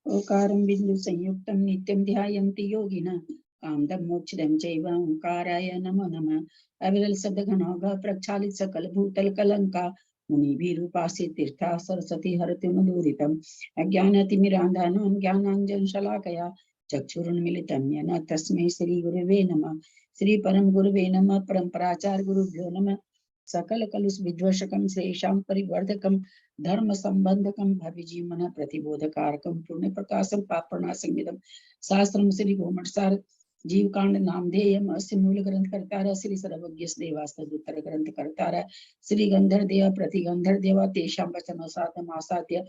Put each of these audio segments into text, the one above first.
ओकारं बिंदु संयुक्तं नित्यं ध्यायन्ति योगिनः कामदं मोक्षदं चैव ओंकाराय नमो नमः। अविरल शब्द घनौघ प्रक्षालित सकल भूतल कलंका मुनिभिरूपासित तीर्था सरस्वती हरतिमुदूरितम् अज्ञानतिमिरान्धानां ज्ञानाञ्जन शलाकया चक्षुरुन्मीलितं येन तस्मै श्री गुरुवे नमः। श्री परम गुरुवे नमः। परम्पराचार्य गुरुभ्यो नमः। सकल कलुष विध्वंसकं श्रेषां परिवर्धकं धर्म संबंधकं भव्य जीवन प्रतिबोधकारकं पुण्य प्रकाशम पापनाशंगिदम शास्त्रम श्री गोमटसार जीव कांड नामधेयम अस्य मूल ग्रंथ करतार श्री सर्वज्ञ देवास्तुत्तर ग्रंथ करतार श्री गंधर देव प्रतिगंधर देवा तेषां वचन साधमासाद्य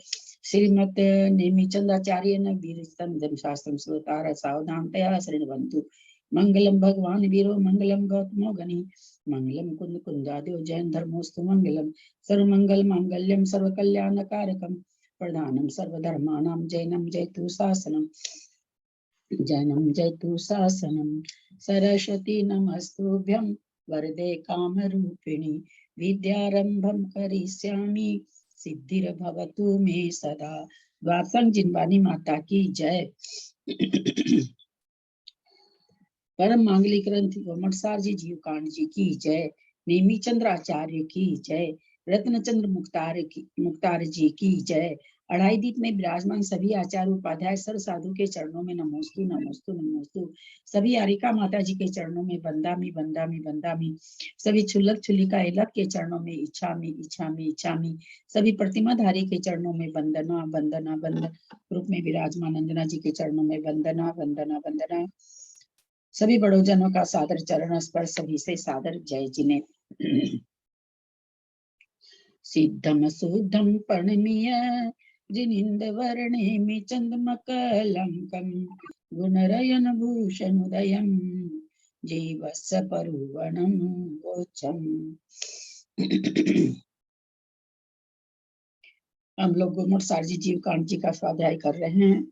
श्रीमत नेमिचंदाचार्य न वीरस्तम शास्त्रम श्रोतार सावधानतया शृण्वन्तु मंगलम भगवान वीरो मंगलम गौतमो गणि मंगलम कुंद कुंजाद्यो जैन धर्मोस्तु मंगलम सर्वमंगल मांगल्यम सर्वकल्याणकारकम प्रधानम सर्वधर्माणां जैनम जयतु शासनम जैनम जयतु शासनम सरस्वती नमस्तुभ्यं वरदे कामरूपिणी विद्यारंभं करिष्यामि सिद्धिर्भवतु मे सदा। द्वादशं जिनवानी माता की जय। परम मांगलिक ग्रंथ गोमटसार जी जीव कांड जी की जय। नेमिचंद्र आचार्य की जय। रत्नचंद्र मुक्तार जी की जय। अढ़ाई दीप में विराजमान सभी आचार्य उपाध्याय सर्व साधु के चरणों में नमोस्तु नमोस्तु नमोस्तु। सभी आरिका माता जी के चरणों में बंदामी बंदामी बंदामी। सभी छुल्लक छुल्लिका इलक के चरणों में इच्छामी इच्छामी इच्छामी। सभी प्रतिमाधारी के चरणों में वंदना वंदना वंदना। रूप में विराजमान अंजना जी के चरणों में वंदना वंदना वंदना। सभी बड़ों जनों का सादर चरण स्पर्श सभी से सादर जय जिने। सिद्धम शुद्धम प्रणमीय जिनिंद वर्णेमि चंद्रमकलंकं गुणरयन भूषणोदयं जीवस्य परुवणं गोचम। हम लोग गोमटसार जी जीव कांड जी का स्वाध्याय कर रहे हैं।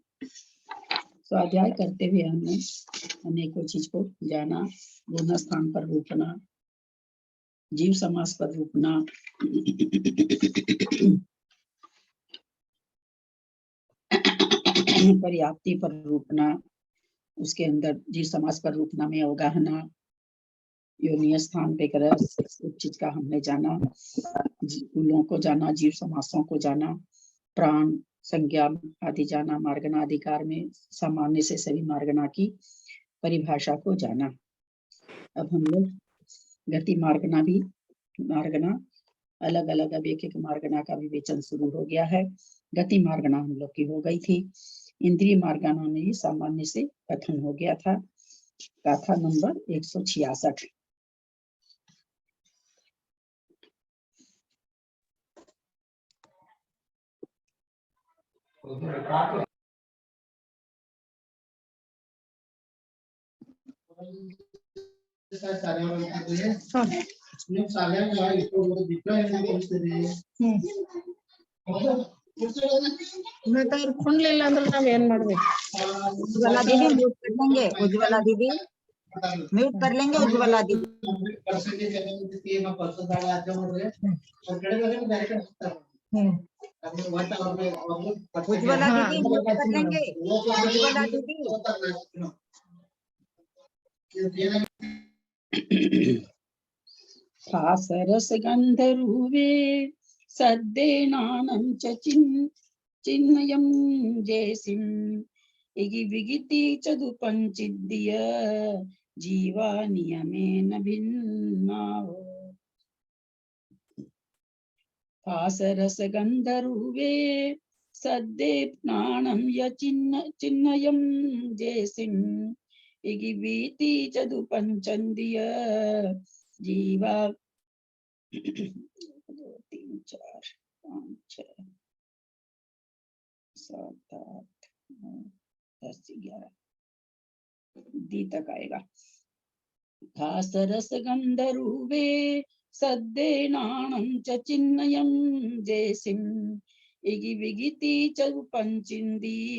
स्वाध्याय करते हुए हमने अनेकों चीज को जाना। गुण स्थान पर रूपना, जीव समास पर रूपना, पर्याप्ति पर रूपना, उसके अंदर जीव समास पर रूपना में अवगाहना, योनिय स्थान पे चीज का हमने जाना। कुलों को जाना, जीव समासों को जाना, प्राण संज्ञा आदि जाना, मार्गना अधिकार में सामान्य से सभी मार्गना की परिभाषा को जाना। अब हम लोग गति मार्गना भी मार्गना अलग अलग, अब एक एक मार्गना का विवेचन शुरू हो गया है। गति मार्गना हम लोग की हो गई थी। इंद्रिय मार्गना में ही सामान्य से कथन हो गया था। गाथा नंबर 166। ಕುಂಡ್ಲಿಲ್ಲ ಅಂದ್ರೆ ನಾವ್ ಏನ್ ಮಾಡ್ಬೇಕು? उज्ज्वला दीदी म्यूट कर लेंगे। उज्ज्वला दीदी म्यूट कर लेंगे। उज्ज्वला दीदी उज्ज्वला दीदी म्यूट कर लेंगे। उज्ज्वला दीदी रस गंधर्वे सद्देनानं च चिन्मयं जयसिं इगि विगिति चदुपंचिद्य जीवा नियमेन भिन्नावो। रस गंधर्वे सद्देनानं य चिन्मयं जयसिं इगि विगिति चदुपंचिद्य जीवा 2 3 4 5 6 7 8 9 10 11 दी तक आएगा। खास रस गंधर्वे सद्देनानं च चिन्मयं जयसिं इगि विगिति च पंचन्द्रिय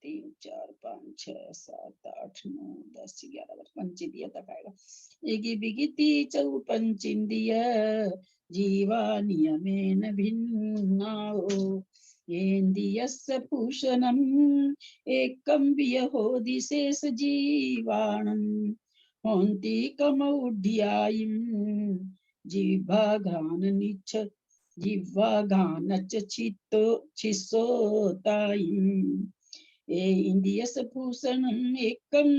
3 4 5 6 7 8 9 10 11 पंचेंद्रिय तक आएगा। इगि विगिति चौ पंचेंद्रिय जीवा नियमेन भिन्नाओ येन्द्रियस्य भूषणम् एकं वियहोदि शेष जीवाणम् होन्ति कमौढ्यायिं जिह्वाघानच्च छिस्सोतायिम् इन्द्रियस्य भूषणम् एकं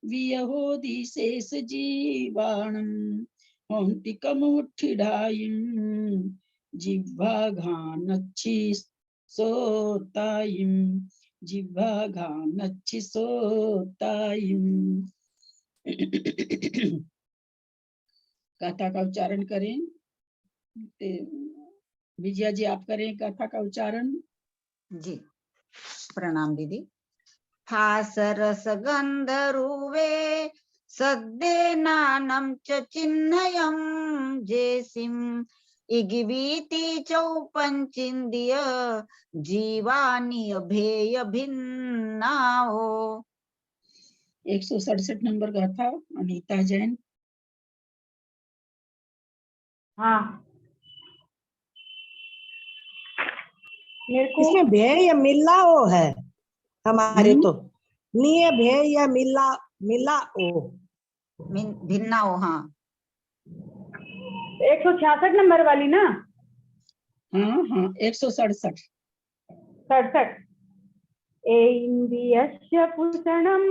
वियहोदि शेष जीवाणम् होन्ति कमौढ्यायिं जिह्वाघानच्चिसोतायिम्। कथा का उच्चारण करें। विजया जी आप करें कथा का उच्चारण। जी प्रणाम दीदी। हासरस गंधर्वे सद्दे नानं च चिन्हयं जेसिम इगिवीति चौपंचिंदिय जीवानि अभेय भिन्नाओ। 167 नंबर गाथा अनीता जैन। हाँ मेरे को इसमें भे या मिला ओ है हमारे तो निय भे या मिला मिला ओ भिन्नाओ। हाँ 166 नंबर वाली ना। हाँ हाँ 167। 67 इंद्रियस्य भूषणम्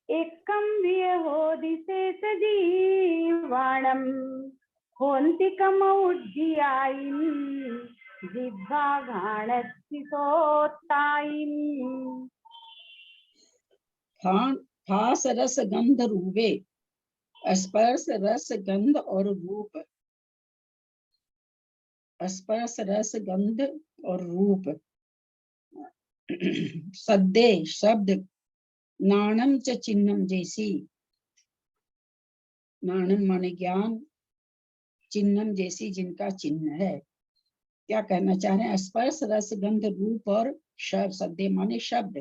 एकं वियहोदि शेष जीवाणम् होन्ति कमौढ्यायिं जिह्वाघानच्चिसोतायिम्। फास रस गंध रूपे स्पर्श रस गंध और रूप। स्पर्श रस गंध और रूप। सद्दे शब्द नाणम च चिन्हम जैसी। नाणम माने ज्ञान, चिन्हम जैसी जिनका चिन्ह है। क्या कहना चाह रहे हैं? स्पर्श रस गंध रूप और शब्द। सद्दे माने शब्द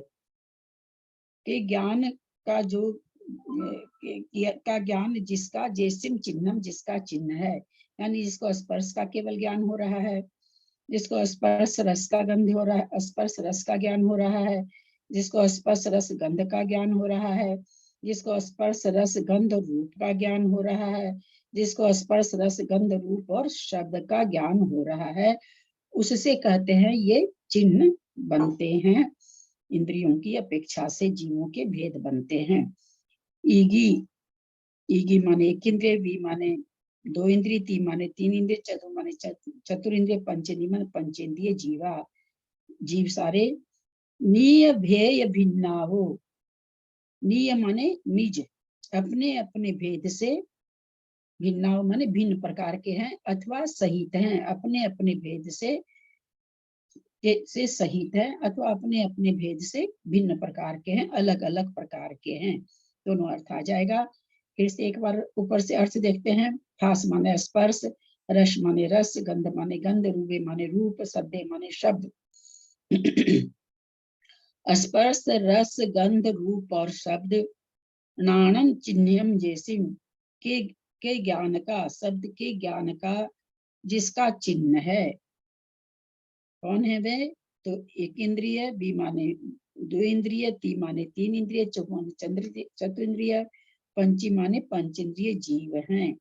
के ज्ञान का जो का ज्ञान जिसका जैसिम चिन्हम जिसका चिन्ह है, यानी जिसको स्पर्श का केवल ज्ञान हो रहा है, जिसको स्पर्श रस का गंध हो रहा है, स्पर्श रस का ज्ञान हो रहा है, जिसको स्पर्श रस गंध का ज्ञान हो रहा है, जिसको स्पर्श रस गंध रूप का ज्ञान हो रहा है, जिसको स्पर्श रस गंध रूप और शब्द का ज्ञान हो रहा है, उससे कहते हैं ये चिन्ह बनते हैं। इंद्रियों की अपेक्षा से जीवों के भेद बनते हैं। ईगी ईगी माने एक इंद्रिय, वी माने दो इंद्रिय, ती माने तीन इंद्रिय, चतुर माने चतुरिंद्रिय, पंचेंद्रिय माने पंचेंद्रिय जीवा। जीव सारे नीय भेय भिन्ना हो। नीय माने निज, अपने अपने भेद से, भिन्ना हो माने भिन्न प्रकार के हैं अथवा सहित हैं। अपने अपने भेद से सहित है अथवा अपने अपने भेद से भिन्न प्रकार के हैं, अलग अलग प्रकार के हैं। दोनों अर्थ आ जाएगा। फिर से एक बार ऊपर से अर्थ देखते हैं। फास माने स्पर्श, रस माने रस, गंध माने गंध, रूपे माने रूप, सद्दे माने शब्द। स्पर्श रस गंध रूप और शब्द नाणम चिन्हम जैसी के ज्ञान का, शब्द के ज्ञान का जिसका चिन्ह है। कौन है वे? तो एक इंद्रिय, बी माने दो इंद्रिय, ती माने तीन इंद्रिय, चौक माने चतुरिंद्रिय, पंची माने पंचेंद्रिय जीव हैं।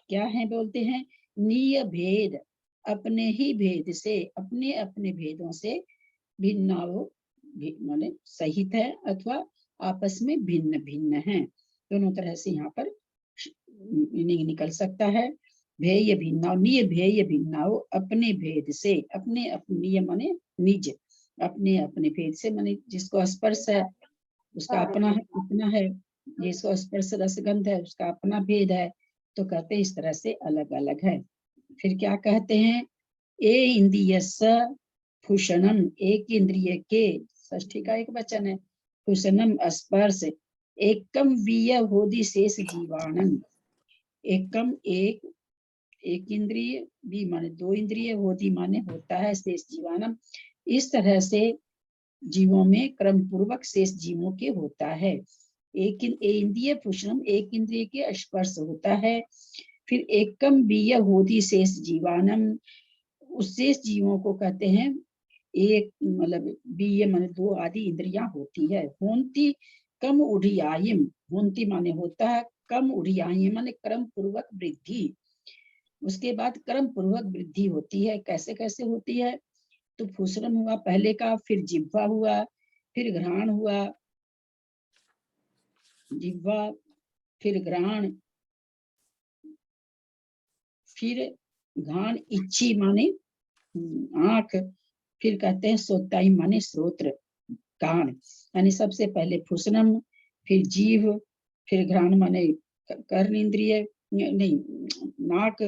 क्या है बोलते हैं? नीय भेद, अपने ही भेद से, अपने अपने भेदों से भिन्न माने सहित है अथवा आपस में भिन्न भिन्न हैं। दोनों तरह से यहाँ पर मीनिंग निकल सकता है। भेय भिन्ना, निय भेय भिन्ना, अपने भेद से, अपने अपने माने निज, अपने अपने भेद से माने जिसको स्पर्श है उसका अपना है, अपना है, जिसको स्पर्श रसगंध है उसका अपना भेद है। तो कहते हैं इस तरह से अलग अलग है। फिर क्या कहते हैं? ए इंद्रियस्य भूषणम, एक इंद्रिय के, षष्ठी का एक वचन है, भूषणम स्पर्श, एकम वियहोदि शेष जीवाणम। एकम एक इंद्रिय, बी माने दो इंद्रिय, होदी माने होता है, शेष जीवाणम इस तरह से जीवों में क्रम पूर्वक शेष जीवों के होता है। एक इंद्रिय भूषणम, एक इंद्रिय के स्पर्श होता है, फिर एकम बीय होती शेष जीवानम, उस शेष जीवों को कहते हैं एक, मतलब बीय माने 2 आदि इंद्रियां होती है। होंती कम उड़ियायम, होंती माने होता है, कम उड़ियायम माने क्रम पूर्वक वृद्धि। उसके बाद क्रम पूर्वक वृद्धि होती है। कैसे कैसे होती है? तो फुसरन हुआ पहले का, फिर जिह्वा हुआ, फिर घ्राण हुआ, जिह्वा, फिर घ्राण, फिर घ्राण इच्छी माने आंख, फिर कहते हैं सोताई माने श्रोत्र कान। यानी सबसे पहले फुसनम, फिर जीव, फिर घ्राण माने कर्ण इंद्रिय, नहीं नाक,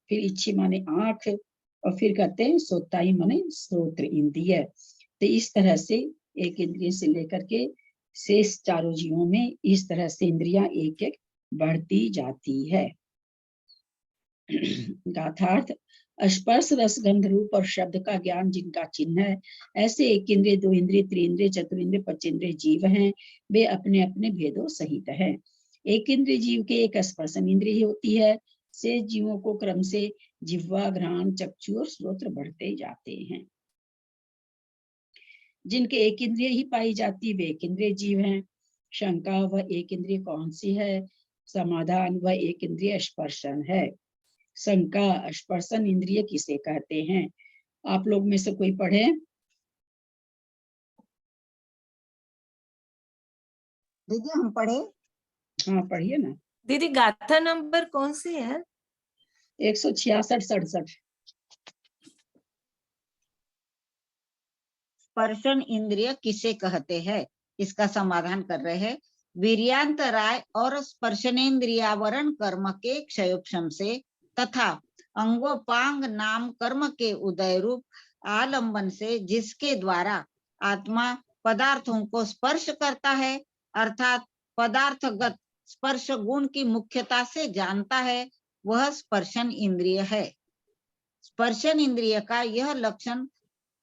फिर इच्छी माने आंख, और फिर कहते हैं सोताई माने श्रोत्र इंद्रिय। तो इस तरह से एक इंद्रिय से लेकर के शेष चारों जीवों में इस तरह से इंद्रियां एक एक बढ़ती जाती है। गाथार्थ, स्पर्श रस गंध रूप और शब्द का ज्ञान जिनका चिन्ह है, ऐसे एक इंद्रिय, 2 इंद्रिय, 3 इंद्रिय, चतुरिंद्रिय, पंचेंद्रिय जीव हैं, वे अपने अपने भेदों सहित हैं। एक इंद्रिय जीव के एक स्पर्शन इंद्रिय होती है। शेष जीवों को क्रम से जिह्वा, घ्राण, चक्षु और श्रोत्र बढ़ते जाते हैं। जिनके एक इंद्रिय ही पाई जाती वे एक इंद्रिय जीव हैं। शंका, वह एक इंद्रिय कौन सी है? समाधान, वह एक इंद्रिय स्पर्शन है। शंका, स्पर्शन इंद्रिय किसे कहते हैं? आप लोग में से कोई पढ़े? दीदी हम पढ़े? हाँ पढ़िए ना। दीदी गाथा नंबर कौन सी है? 166-67। स्पर्शन इंद्रिय किसे कहते हैं, इसका समाधान कर रहे हैं। वीर्यांतराय और स्पर्शनेन्द्रियावरण कर्म के क्षयोपशम से तथा अंगोपांग नाम कर्म के उदय रूप आलंबन से जिसके द्वारा आत्मा पदार्थों को स्पर्श करता है, अर्थात पदार्थगत स्पर्श गुण की मुख्यता से जानता है, वह स्पर्शन इंद्रिय है। स्पर्शन इंद्रिय का यह लक्षण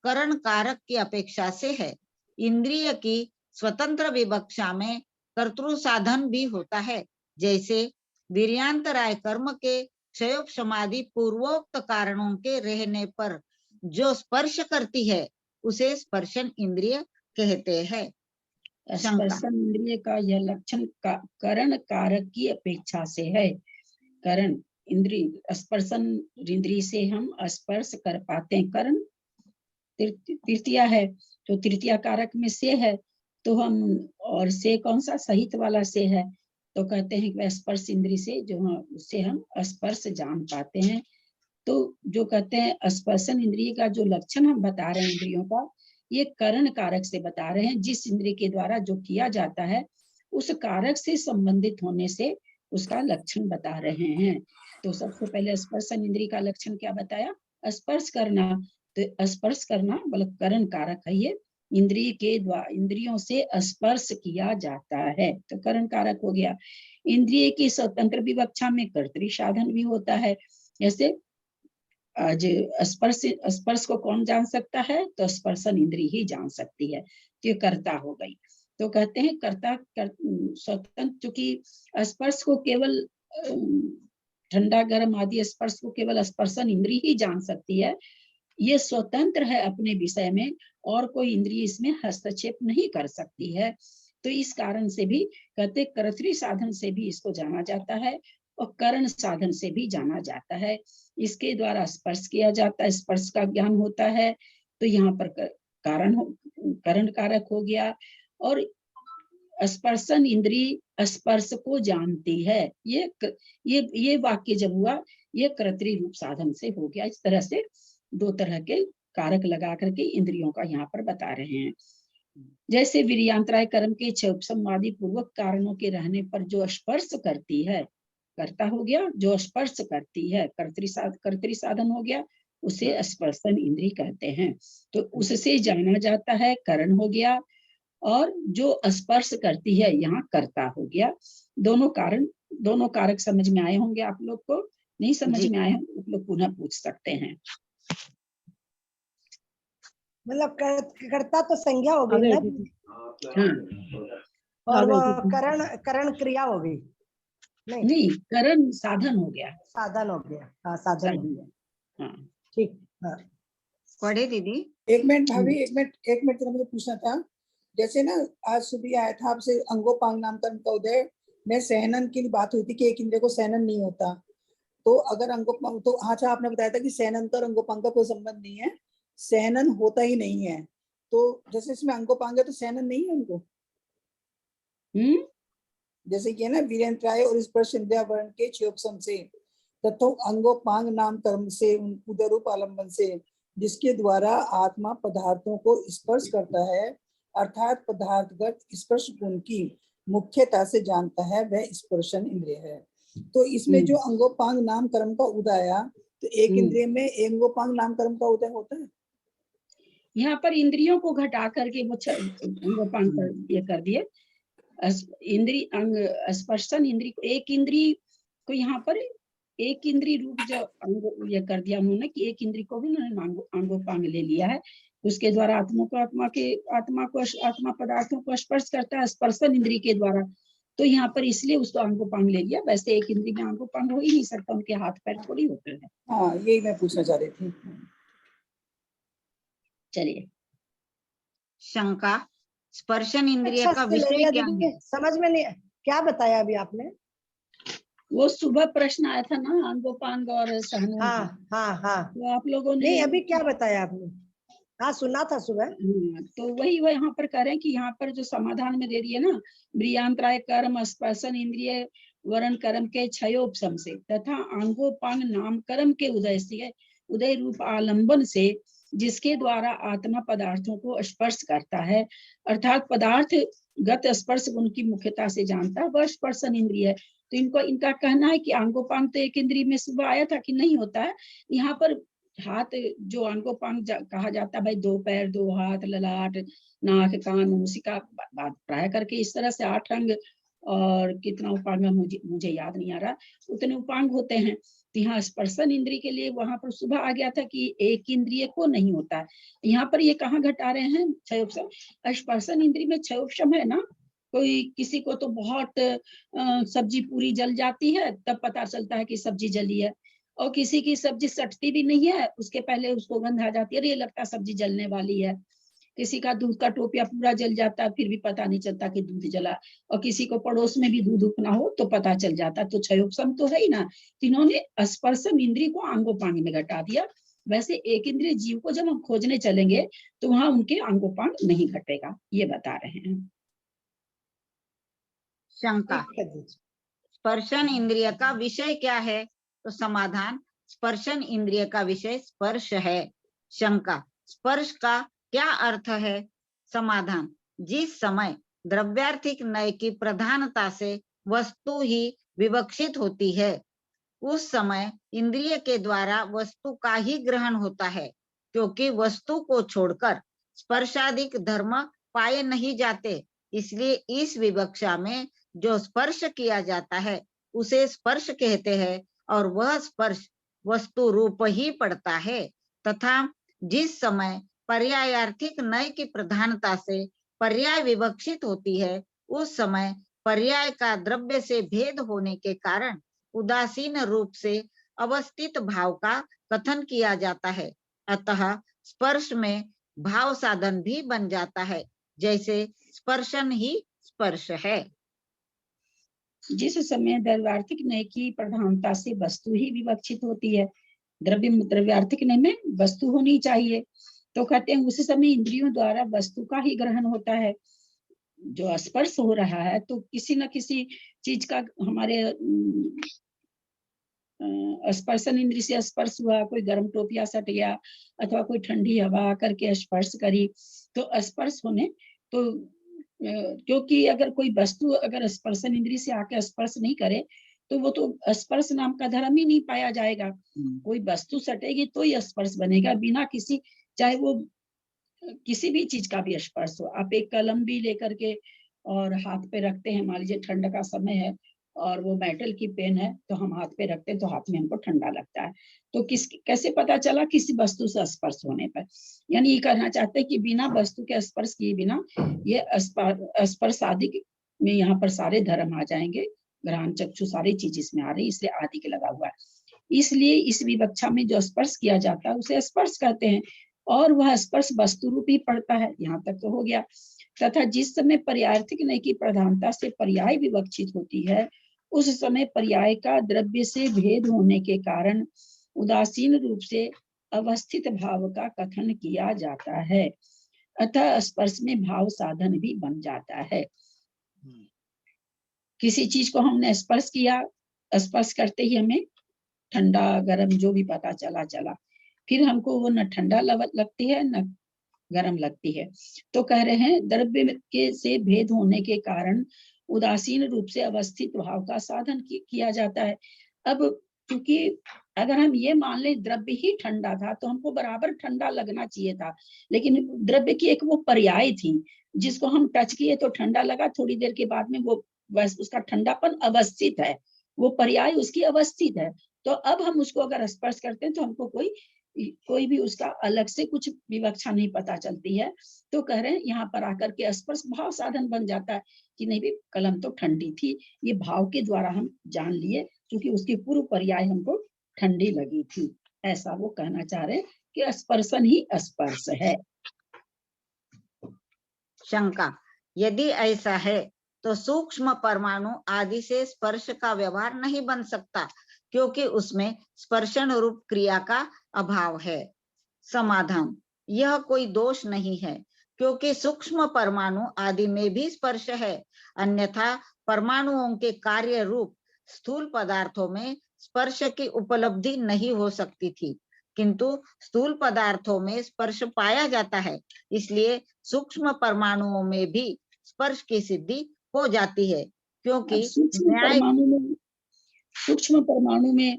करण कारक की अपेक्षा से है। इंद्रिय की स्वतंत्र विवक्षा में कर्तृ साधन भी होता है। जैसे वीर्यांतराय कर्म के क्षयोपशमादि पूर्वोक्त कारणों के रहने पर जो स्पर्श करती है उसे स्पर्शन इंद्रिय कहते हैं। स्पर्शन इंद्रिय का यह लक्षण करण कारक की अपेक्षा से है। करण इंद्रिय, स्पर्शन इंद्रिय से हम स्पर्श कर पाते हैं। करण तृतीया है, तो तृतीया कारक में से है, तो हम, और से कौन सा? सहित वाला से है, तो कहते हैं कि स्पर्श इंद्रिय से जो उससे हम स्पर्श जान पाते हैं। तो जो कहते हैं स्पर्शन इंद्रिय का जो लक्षण हम बता रहे हैं इंद्रियों का, ये करण कारक से बता रहे हैं। जिस इंद्रिय के द्वारा जो किया जाता है उस कारक से संबंधित होने से उसका लक्षण बता रहे हैं। तो सबसे पहले स्पर्शन इंद्रिय का लक्षण क्या बताया? स्पर्श करना। तो स्पर्श करना मतलब करण कारक है। ये इंद्रिय के द्वारा, इंद्रियों से स्पर्श किया जाता है, तो करण कारक हो गया। इंद्रिय की स्वतंत्र विवक्षा में कर्तृ साधन भी होता है। जैसे आज स्पर्श को कौन जान सकता है? तो स्पर्शन इंद्रिय ही जान सकती है, तो ये कर्ता हो गई। तो कहते हैं कर्ता स्वतंत्र, क्योंकि स्पर्श को केवल ठंडा गर्म आदि स्पर्श को केवल स्पर्शन इंद्रिय ही जान सकती है। ये स्वतंत्र है अपने विषय में, और कोई इंद्रिय इसमें हस्तक्षेप नहीं कर सकती है। तो इस कारण से भी कहते कर्तृ साधन से भी इसको जाना जाता है और करण साधन से भी जाना जाता है। इसके द्वारा स्पर्श किया जाता है, स्पर्श का ज्ञान होता है। तो यहाँ पर करण कारक हो गया। और स्पर्शन इंद्रिय स्पर्श को जानती है। ये वाक्य जब हुआ, ये कर्तृ रूप साधन से हो गया। इस तरह से 2 तरह के कारक लगा करके इंद्रियों का यहाँ पर बता रहे हैं। जैसे वीर्यांतराय कर्म के क्षयोपशमादि पूर्वक कारणों के रहने पर जो स्पर्श करती है, कर्ता हो गया, जो स्पर्श करती है कर्तृ साधन हो गया, उसे स्पर्शन इंद्रिय कहते हैं। तो उससे जाना जाता है, करण हो गया। और जो स्पर्श करती है, यहाँ कर्ता हो गया। दोनों कारक समझ में आए होंगे आप लोग को। नहीं समझ में आए होंगे आप लोग पुनः पूछ सकते हैं। मतलब कर्ता तो संज्ञा हो गई ना, हाँ, और वो करण क्रिया हो गई। नहीं, नहीं, करण साधन हो गया, साधन हो गया। हाँ, साधन हो साधन गया। हाँ। ठीक। हाँ, पढ़े दीदी। एक मिनट भाभी, एक मिनट जरा मुझे पूछना था। जैसे ना आज सुबह आया था आपसे अंगोपांग नाम कर्म का उदय में सहनन की बात हुई थी कि एक इंद्रिय को सहनन नहीं होता। तो अगर अंगोपांग, तो अच्छा आपने बताया था कि सहनन का और अंगोपांग का कोई संबंध नहीं है, सहनन होता ही नहीं है। तो जैसे इसमें अंगोपांग है तो सहनन नहीं है उनको, जैसे कि है ना वीरेंद्राय और स्पर्श इंद्रिया वर्ण के क्षयोपशम से तथा अंगोपांग नाम कर्म से उदरूप आलंबन से जिसके द्वारा आत्मा पदार्थों को स्पर्श करता है अर्थात पदार्थगत स्पर्श गुण की मुख्यता से जानता है, वह स्पर्शन इंद्रिय है। तो इसमें जो अंगोपांग नाम कर्म का उदय आया, तो एक इंद्रिय में अंगोपांग नाम कर्म का उदय होता है। यहाँ पर इंद्रियों को घटा करके वो अंगोपांग ये कर दिए। इंद्री अंग स्पर्शन इंद्री को, एक इंद्री को यहाँ पर एक इंद्री रूप जो अंग ये कर दिया उन्होंने कि एक इंद्री को भी उन्होंने अंगोपांग ले लिया है। उसके द्वारा आत्मा पदार्थों को स्पर्श करता है स्पर्शन इंद्री के द्वारा। तो यहाँ पर इसलिए उसको अंगोपांग ले लिया। वैसे एक इंद्री में अंगोपांग हो ही नहीं सकता, उनके हाथ पैर थोड़ी होते हैं। हाँ, यही मैं पूछना चाह रही थी। चलिए। शंका, स्पर्शन इंद्रिय अच्छा का से ले विषय लिया क्या दीदी, है? समझ में नहीं क्या बताया अभी आपने। वो सुबह प्रश्न आया था ना अंगोपांग और सहनन का। हाँ हाँ हाँ, तो आप लोगों ने नहीं अभी क्या बताया आपने। हाँ, सुना था सुबह। तो वही वो यहाँ पर कह रहे हैं कि यहाँ पर जो समाधान में दे दिए ना, ब्रियांतराय कर्म स्पर्शन इंद्रिय वरण कर्म के क्षयोपशम से तथा अंगोपांग नाम कर्म के उदय से उदय रूप आलंबन से जिसके द्वारा आत्मा पदार्थों को स्पर्श करता है अर्थात पदार्थ गत स्पर्श उनकी मुख्यता से जानता है, वह स्पर्शन इंद्रिय है। तो इनका कहना है कि अंगोपांग तो एक इंद्रिय में सुबह आया था कि नहीं होता है। यहाँ पर हाथ जो अंगोपांग कहा जाता है, भाई 2 पैर 2 हाथ ललाट नाक कान मूसिका बात प्राय करके इस तरह से 8 अंग और कितना उपांग मुझे याद नहीं आ रहा, उतने उपांग होते हैं। तो यहाँ स्पर्शन इंद्रिय के लिए वहां पर सुबह आ गया था कि एक इंद्रिय को नहीं होता है। यहाँ पर ये कहाँ घटा रहे हैं क्षयोपशम। स्पर्शन इंद्रिय में क्षयोपशम है ना, कोई किसी को तो बहुत सब्जी पूरी जल जाती है तब पता चलता है कि सब्जी जली है, और किसी की सब्जी सटती भी नहीं है उसके पहले उसको गंध आ जाती है, अरे ये लगता सब्जी जलने वाली है। किसी का दूध का टोपिया पूरा जल जाता है फिर भी पता नहीं चलता कि दूध जला, और किसी को पड़ोस में भी दूध उठना हो तो पता चल जाता। तो क्षयोपशम तो है ही ना। इन्होंने स्पर्शन इंद्रिय को अंगोपांग में घटा दिया। वैसे एक इंद्रिय जीव को जब हम खोजने चलेंगे तो वहां उनके अंगोपांग नहीं घटेगा, ये बता रहे हैं। शंका, ठीक है दीदी। स्पर्शन इंद्रिय का विषय क्या है? तो समाधान, स्पर्शन इंद्रिय का विषय स्पर्श है। शंका, स्पर्श का क्या अर्थ है? समाधान, जिस समय द्रव्यार्थिक नय की प्रधानता से वस्तु ही विवक्षित होती है उस समय इंद्रिय के द्वारा वस्तु का ही ग्रहण होता है, क्योंकि वस्तु को छोड़कर स्पर्शादिक धर्म पाए नहीं जाते। इसलिए इस विवक्षा में जो स्पर्श किया जाता है उसे स्पर्श कहते हैं और वह स्पर्श वस्तु रूप ही पड़ता है। तथा जिस समय पर्यायार्थिक नय की प्रधानता से पर्याय विवक्षित होती है उस समय पर्याय का द्रव्य से भेद होने के कारण उदासीन रूप से अवस्थित भाव का कथन किया जाता है। अतः स्पर्श में भाव साधन भी बन जाता है, जैसे स्पर्शन ही स्पर्श है। जिस समय द्रव्यार्थिक नय की प्रधानता से वस्तु ही विवक्षित होती है, द्रव्यार्थिक नय में वस्तु होनी चाहिए, तो कहते हैं उस समय इंद्रियों द्वारा वस्तु का ही ग्रहण होता है। जो स्पर्श हो रहा है तो किसी न किसी चीज का हमारे स्पर्शन इंद्रिय से स्पर्श हुआ, कोई गर्म टोपिया सट गया अथवा कोई ठंडी हवा करके स्पर्श करी तो स्पर्श होने तो क्योंकि अगर कोई वस्तु अगर स्पर्शन इंद्रिय से आके स्पर्श नहीं करे तो वो तो स्पर्श नाम का धर्म ही नहीं पाया जाएगा। कोई वस्तु सटेगी तो ही स्पर्श बनेगा, बिना किसी, चाहे वो किसी भी चीज का भी स्पर्श हो। आप एक कलम भी लेकर के और हाथ पे रखते हैं, मान लीजिए ठंड का समय है और वो मेटल की पेन है तो हम हाथ पे रखते हैं तो हाथ में हमको ठंडा लगता है, तो कैसे पता चला किसी वस्तु से स्पर्श होने पर। यानी ये कहना चाहते हैं कि बिना वस्तु के स्पर्श किए बिना ये स्पर्श आदि में यहाँ पर सारे धर्म आ जाएंगे घ्राण चक्षु सारी चीज इसमें आ रही, इसलिए आदि के लगा हुआ है। इसलिए इस विवक्षा में जो स्पर्श किया जाता है उसे स्पर्श कहते हैं, और वह स्पर्श वस्तु रूप ही पड़ता है। यहाँ तक तो हो गया। तथा जिस समय पर्यायर्थिक नय की प्रधानता से पर्याय विवक्षित होती है, उस समय पर्याय का द्रव्य से भेद होने के कारण उदासीन रूप से अवस्थित भाव का कथन किया जाता है, अतः स्पर्श में भाव साधन भी बन जाता है। किसी चीज को हमने स्पर्श किया, स्पर्श करते ही हमें ठंडा गर्म जो भी पता चला, फिर हमको वो न ठंडा लगती है न गर्म लगती है। तो कह रहे हैं द्रव्य के से भेद होने के कारण उदासीन रूप से अवस्थित भाव का साधन किया जाता है। अब क्योंकि अगर हम ये मान लें द्रव्य ही ठंडा था तो हमको बराबर ठंडा लगना चाहिए था, लेकिन द्रव्य की एक वो पर्याय थी जिसको हम टच किए तो ठंडा लगा, थोड़ी देर के बाद में वो बस उसका ठंडापन अवस्थित है, वो पर्याय उसकी अवस्थित है। तो अब हम उसको अगर स्पर्श करते हैं तो हमको कोई भी उसका अलग से कुछ विवक्षा नहीं पता चलती है। तो कह रहे हैं यहाँ पर आकर के स्पर्श भाव साधन बन जाता है कि नहीं भी कलम तो ठंडी थी, ये भाव के द्वारा हम जान लिए क्योंकि उसकी पूर्व पर्याय हमको ठंडी लगी थी। ऐसा वो कहना चाह रहे हैं कि स्पर्शन ही स्पर्श है। शंका, यदि ऐसा है तो सूक्ष्म परमाणु आदि से स्पर्श का व्यवहार नहीं बन सकता, क्योंकि उसमें स्पर्शन रूप क्रिया का अभाव है। समाधान, यह कोई दोष नहीं है, क्योंकि सूक्ष्म परमाणु आदि में भी स्पर्श है, अन्यथा परमाणुओं के कार्य रूप स्थूल पदार्थों में स्पर्श की उपलब्धि नहीं हो सकती थी, किंतु स्थूल पदार्थों में स्पर्श पाया जाता है, इसलिए सूक्ष्म परमाणुओं में भी स्पर्श की सिद्धि हो जाती है। क्योंकि सूक्ष्म परमाणु में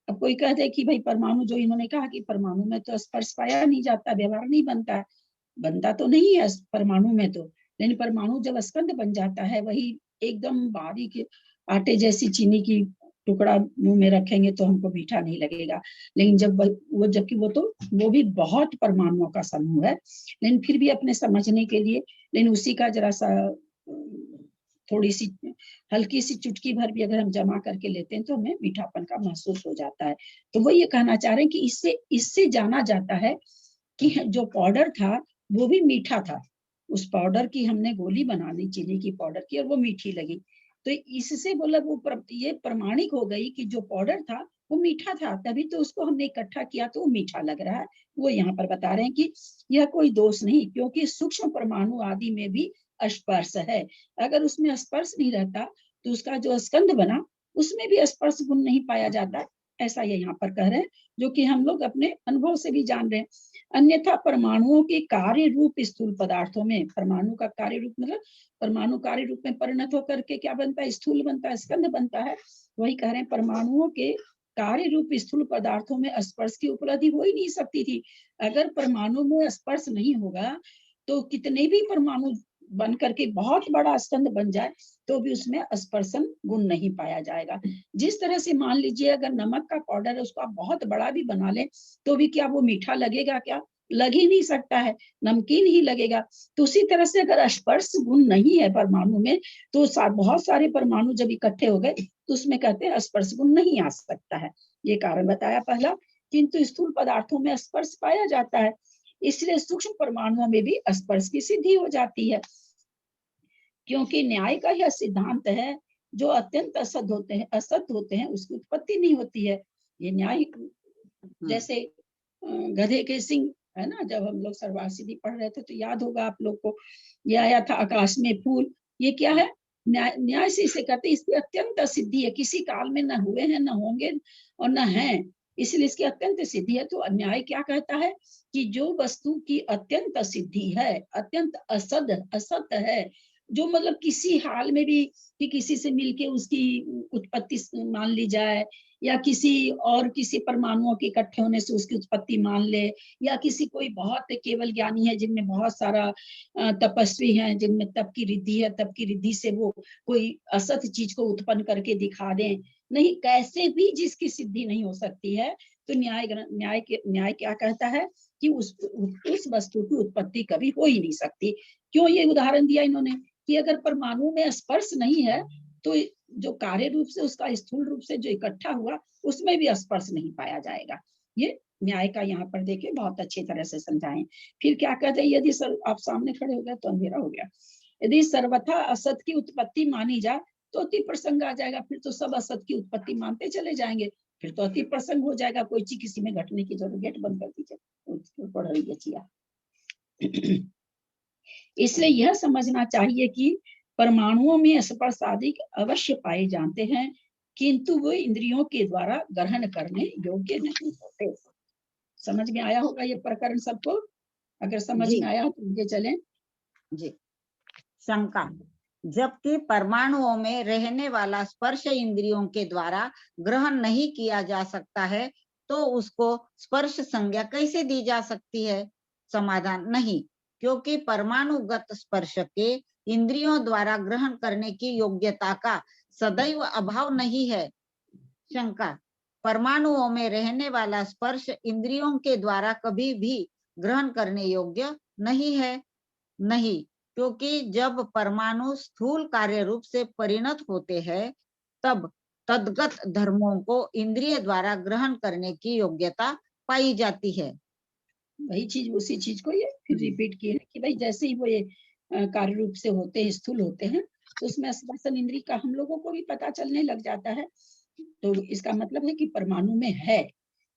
अब कोई कहते हैं कि भाई परमाणु, जो इन्होंने कहा कि परमाणु में तो स्पर्श पाया नहीं जाता, व्यवहार नहीं बनता तो नहीं है परमाणु में तो, लेकिन परमाणु जब स्कंद बन जाता है वही एकदम बारीक आटे जैसी चीनी की टुकड़ा मुंह में रखेंगे तो हमको मीठा नहीं लगेगा, लेकिन जबकि वो भी बहुत परमाणुओं का समूह है, लेकिन फिर भी अपने समझने के लिए, लेकिन उसी का जरा सा थोड़ी सी हल्की सी चुटकी भर भी अगर हम जमा करके लेते हैं तो हमें मीठापन का महसूस हो जाता है। तो वो ये कहना चाह रहे हैं कि इससे जाना जाता है कि जो पाउडर था वो भी मीठा था, उस पाउडर की हमने गोली बना ली चीनी की पाउडर की और वो मीठी लगी, तो इससे बोला वो ये प्रमाणिक हो गई कि जो पाउडर था वो मीठा था, तभी तो उसको हमने इकट्ठा किया तो वो मीठा लग रहा है। वो यहाँ पर बता रहे हैं कि यह कोई दोष नहीं, क्योंकि सूक्ष्म परमाणु आदि में भी स्पर्श है। अगर उसमें स्पर्श नहीं रहता तो उसका जो स्कंद बना उसमें भी स्पर्श गुण नहीं पाया जाता, ऐसा ये यहाँ पर कह रहे हैं, जो कि हम लोग अपने अनुभव से भी जान रहे हैं। अन्यथा परमाणुओं के कार्य रूप स्थूल पदार्थों में, परमाणु का कार्य रूप मतलब परमाणु कार्य रूप में परिणत होकर के क्या बनता है, स्थूल बनता है, स्कंद बनता है। वही कह रहे हैं परमाणुओं के कार्य रूप स्थूल पदार्थों में स्पर्श की उपलब्धि हो ही नहीं सकती थी। अगर परमाणु में स्पर्श नहीं होगा तो कितने भी परमाणु बन करके बहुत बड़ा स्कंद बन जाए तो भी उसमें स्पर्शन गुण नहीं पाया जाएगा। जिस तरह से मान लीजिए अगर नमक का पाउडर है उसको आप बहुत बड़ा भी बना ले तो भी क्या वो मीठा लगेगा, क्या लग ही नहीं सकता है, नमकीन ही लगेगा। तो उसी तरह से अगर स्पर्श गुण नहीं है परमाणु में तो बहुत सारे परमाणु जब इकट्ठे हो गए तो उसमें कहते हैं स्पर्श गुण नहीं आ सकता है। ये कारण बताया पहला, किंतु स्थूल पदार्थों में स्पर्श पाया जाता है, इसलिए सूक्ष्म परमाणुओं में भी स्पर्श की सिद्धि हो जाती है। क्योंकि न्याय का यह सिद्धांत है जो अत्यंत असत होते हैं उसकी उत्पत्ति नहीं होती है। ये न्याय जैसे गधे के सिंह है ना, जब हम लोग सर्वासिद्धि पढ़ रहे थे तो याद होगा आप लोग को, ये आया था आकाश में फूल, ये क्या है, न्याय से इसे कहते हैं, इसकी अत्यंत सिद्धि है, किसी काल में न हुए हैं न होंगे और न हैं, इसलिए इसकी अत्यंत सिद्धि है। तो न्याय क्या कहता है कि जो वस्तु की अत्यंत सिद्धि है, अत्यंत असत है, जो मतलब किसी हाल में भी कि किसी से मिलके उसकी उत्पत्ति मान ली जाए, या किसी परमाणुओं के इकट्ठे होने से उसकी उत्पत्ति मान ले, या किसी कोई बहुत केवल ज्ञानी है जिनमें बहुत सारा तपस्वी हैं जिनमें तप की रिद्धि है, तप की रिद्धि से वो कोई असत चीज को उत्पन्न करके दिखा दें, नहीं, कैसे भी जिसकी सिद्धि नहीं हो सकती है। तो न्याय क्या कहता है कि उस वस्तु की उत्पत्ति कभी हो ही नहीं सकती। क्यों ये उदाहरण दिया इन्होंने कि अगर परमाणु में स्पर्श नहीं है तो जो कार्य रूप से उसका स्थूल रूप से जो इकट्ठा हुआ उसमें भी स्पर्श नहीं पाया जाएगा। ये न्याय का यहाँ पर देखिए बहुत अच्छी तरह से समझाएं। फिर क्या कहते हैं, यदि आप सामने खड़े हो गए तो अंधेरा हो गया। यदि सर्वथा असत की उत्पत्ति मानी जाए तो अति प्रसंग आ जाएगा, फिर तो सब असत की उत्पत्ति मानते चले जाएंगे, फिर तो अति प्रसंग हो जाएगा, कोई चीज किसी में घटने की जरूरत। गेट बंद कर दीजिए, पढ़ रही है चिया। इसलिए यह समझना चाहिए कि परमाणुओं में स्पर्श आदि अवश्य पाए जाते हैं, किंतु वो इंद्रियों के द्वारा ग्रहण करने योग्य नहीं होते। समझ में आया होगा ये प्रकरण सबको? अगर समझ जी। में आया तो आगे चलें। जी। शंका, जबकि परमाणुओं में रहने वाला स्पर्श इंद्रियों के द्वारा ग्रहण नहीं किया जा सकता है, तो उसको स्पर्श संज्ञा कैसे दी जा सकती है? समाधान, नहीं, क्योंकि परमाणुगत स्पर्श के इंद्रियों द्वारा ग्रहण करने की योग्यता का सदैव अभाव नहीं है। शंका, परमाणुओं में रहने वाला स्पर्श इंद्रियों के द्वारा कभी भी ग्रहण करने योग्य नहीं है। नहीं, क्योंकि जब परमाणु स्थूल कार्य रूप से परिणत होते हैं, तब तद्गत धर्मों को इंद्रिय द्वारा ग्रहण करने की योग्यता पाई जाती है। वही चीज उसी चीज को ये फिर रिपीट किए कि भाई जैसे ही वो ये कार्य रूप से होते हैं, स्थूल होते हैं, तो उसमें स्पर्शन इंद्रिय का हम लोगों को भी पता चलने लग जाता है। तो इसका मतलब है कि परमाणु में है,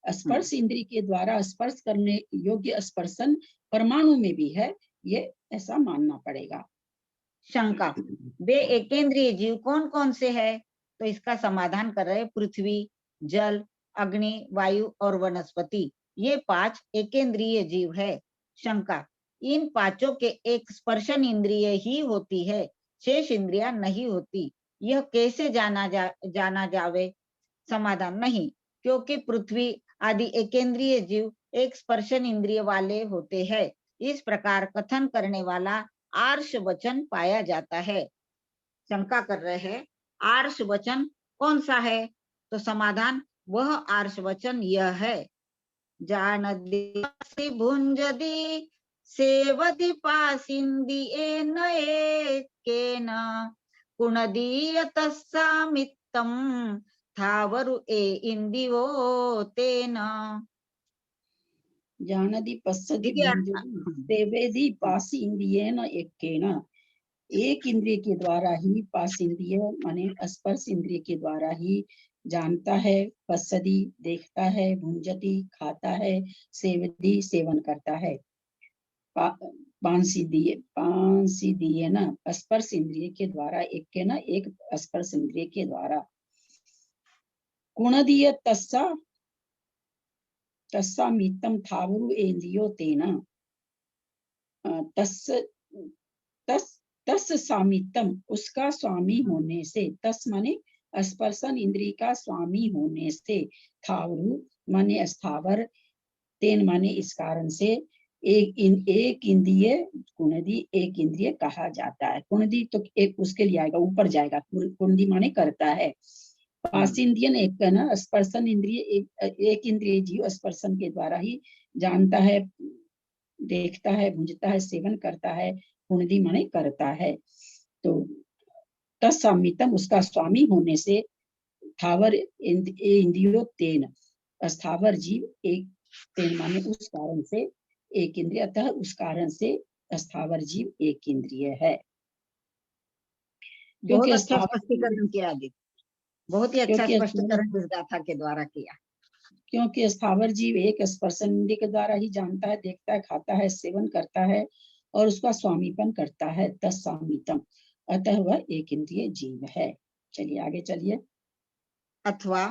स्पर्श इंद्रिय के द्वारा स्पर्श करने योग्य स्पर्शन परमाणु में भी है, ये ऐसा मानना पड़ेगा। शंका, वे एकेंद्रिय जीव कौन कौन से है? तो इसका समाधान कर रहे पृथ्वी, जल, अग्नि, वायु और वनस्पति, ये 5 एकेंद्रिय जीव है। शंका, इन पांचों के एक स्पर्शन इंद्रिय ही होती है, शेष इंद्रिया नहीं होती, यह कैसे जाना जावे? समाधान, नहीं, क्योंकि पृथ्वी आदि एकेंद्रिय जीव एक स्पर्शन इंद्रिय वाले होते हैं। इस प्रकार कथन करने वाला आर्ष वचन पाया जाता है। शंका कर रहे हैं आर्ष वचन कौन सा है? तो समाधान, वह आर्ष वचन यह है, जानदि भुंजदि सेवदि पासिंदिएन एकेन कुणदीयतस्सामित्तं थावरु ए इंदिवो तेन। जानदि पश्यति सेवेदि पासी इंद्रियेण एकेन, एक इंद्रिय के द्वारा ही पास इंद्रिय माने स्पर्श इंद्रिय के द्वारा ही जानता है, पश्यति देखता है, भुंजति खाता है, सेवति सेवन करता है, पांसी दिए ना स्पर्श इंद्रिय के द्वारा, एक के ना एक स्पर्श इंद्रिय के द्वारा, कुणदीय तस्सा मित्तम थावरु इंद्रियो तेना, तस सामितम उसका स्वामी होने से, तस माने स्पर्शन इंद्रिय का स्वामी होने से, थावरु माने स्थावर, तेन माने इस कारण से, एक इंद्रिय कुंडी एक इंद्रिय कहा जाता है। कुंडी तो एक उसके लिए आएगा, ऊपर जाएगा, कुंडी माने करता है। पासिंद्रियन एक ना स्पर्शन इंद्रिय, एक इंद्रिय जीव स्पर्शन के द्वारा ही जानता है, देखता है, भुंजता है, सेवन करता है, कुंडी माने करता है। तो तत्सामितम उसका स्वामी होने से, थावर इंद्रियो तेन स्थावर जीव, एक तेन माने उस कारण से, एक इंद्रिय, अतः उस कारण से स्थावर जीव एक इंद्रिय है। बहुत अच्छा स्पष्टीकरण किया आदित्य, बहुत ही अच्छा स्पष्टीकरण इस गाथा के द्वारा किया। क्योंकि स्थावर जीव एक स्पर्शन इंद्रिय के द्वारा ही जानता है, देखता है, खाता है, सेवन करता है और उसका स्वामीपन करता है, तत्सामितम, अतः वह एक इंद्रिय जीव है। चलिए आगे चलिए। अथवा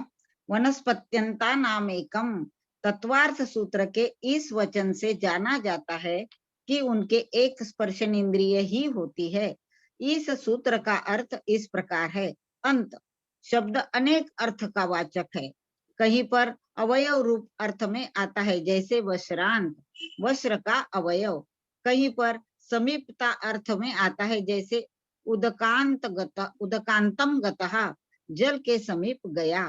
वनस्पत्यंता नाम एकम, तत्वार्थ सूत्र के इस वचन से जाना जाता है कि उनके एक स्पर्शन इंद्रिय ही होती है। इस सूत्र का अर्थ इस प्रकार है, अंत शब्द अनेक अर्थ का वाचक है, कहीं पर अवयव रूप अर्थ में आता है, जैसे वस्त्रांत, वस्त्र का अवयव, कहीं पर समीपता अर्थ में आता है, जैसे उदकांतम गतः, जल के समीप गया,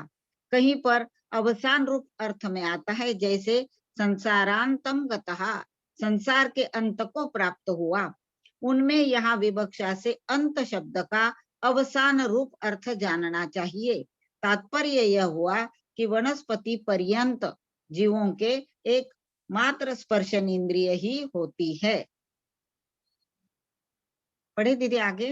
कहीं पर अवसान रूप अर्थ में आता है, जैसे संसारांतम गतः, संसार के अंत को प्राप्त हुआ। उनमें यहाँ विवक्षा से अंत शब्द का अवसान रूप अर्थ जानना चाहिए। तात्पर्य यह हुआ कि वनस्पति पर्यंत जीवों के एक मात्र स्पर्शन इंद्रिय ही होती है। पढ़े दीदी आगे?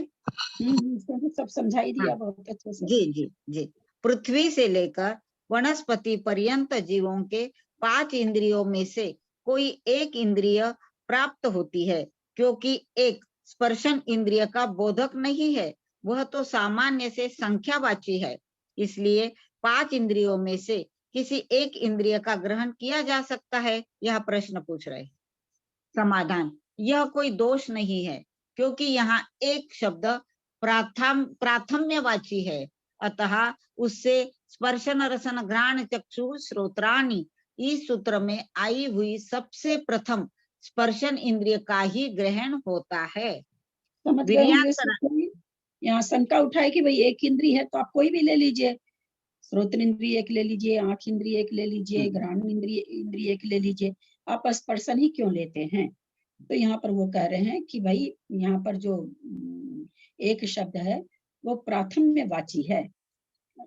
इसमें तो सब समझाई दिया हाँ। बहुत अच्छे से। जी जी जी। पृथ्वी से लेकर वनस्पति पर्यंत जीवों के 5 इंद्रियों में से कोई एक इंद्रिय प्राप्त होती है, क्योंकि एक स्पर्शन इंद्रिय का बोधक नहीं है, वह तो सामान्य से संख्यावाची है। इसलिए 5 इंद्रियों में से किसी एक इंद्रिय का ग्रहण किया जा सकता है, यह प्रश्न पूछ रहे हैं। समाधान, यह कोई दोष नहीं है, क्योंकि यहाँ एक शब्द प्राथम्यवाची है, अतः उससे स्पर्शन रसन घ्राण चक्षु श्रोत्राणि इस सूत्र में आई हुई सबसे प्रथम स्पर्शन इंद्रिय का ही ग्रहण होता है। समझ गए होंगे सब कोई? यहाँ शंका उठाए कि भाई एक इंद्रिय है तो आप कोई भी ले लीजिए, श्रोत्र इंद्रिय एक ले लीजिए, आंख इंद्रिय एक ले लीजिए, घ्राण इंद्रिय एक ले लीजिए, आप स्पर्शन ही क्यों लेते हैं? तो यहाँ पर वो कह रहे हैं कि भाई यहाँ पर जो एक शब्द है वो प्राथम्यवाची है,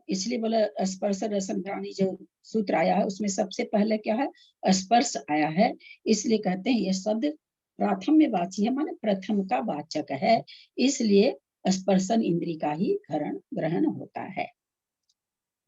इसलिए बोला स्पर्श रसन घ्राण जो सूत्र आया है उसमें सबसे पहले क्या है? स्पर्श आया है, इसलिए कहते हैं ये शब्द प्राथम्यवाची है, माने प्रथम का वाचक है, इसलिए स्पर्शन इंद्रिय का ही ग्रहण होता है।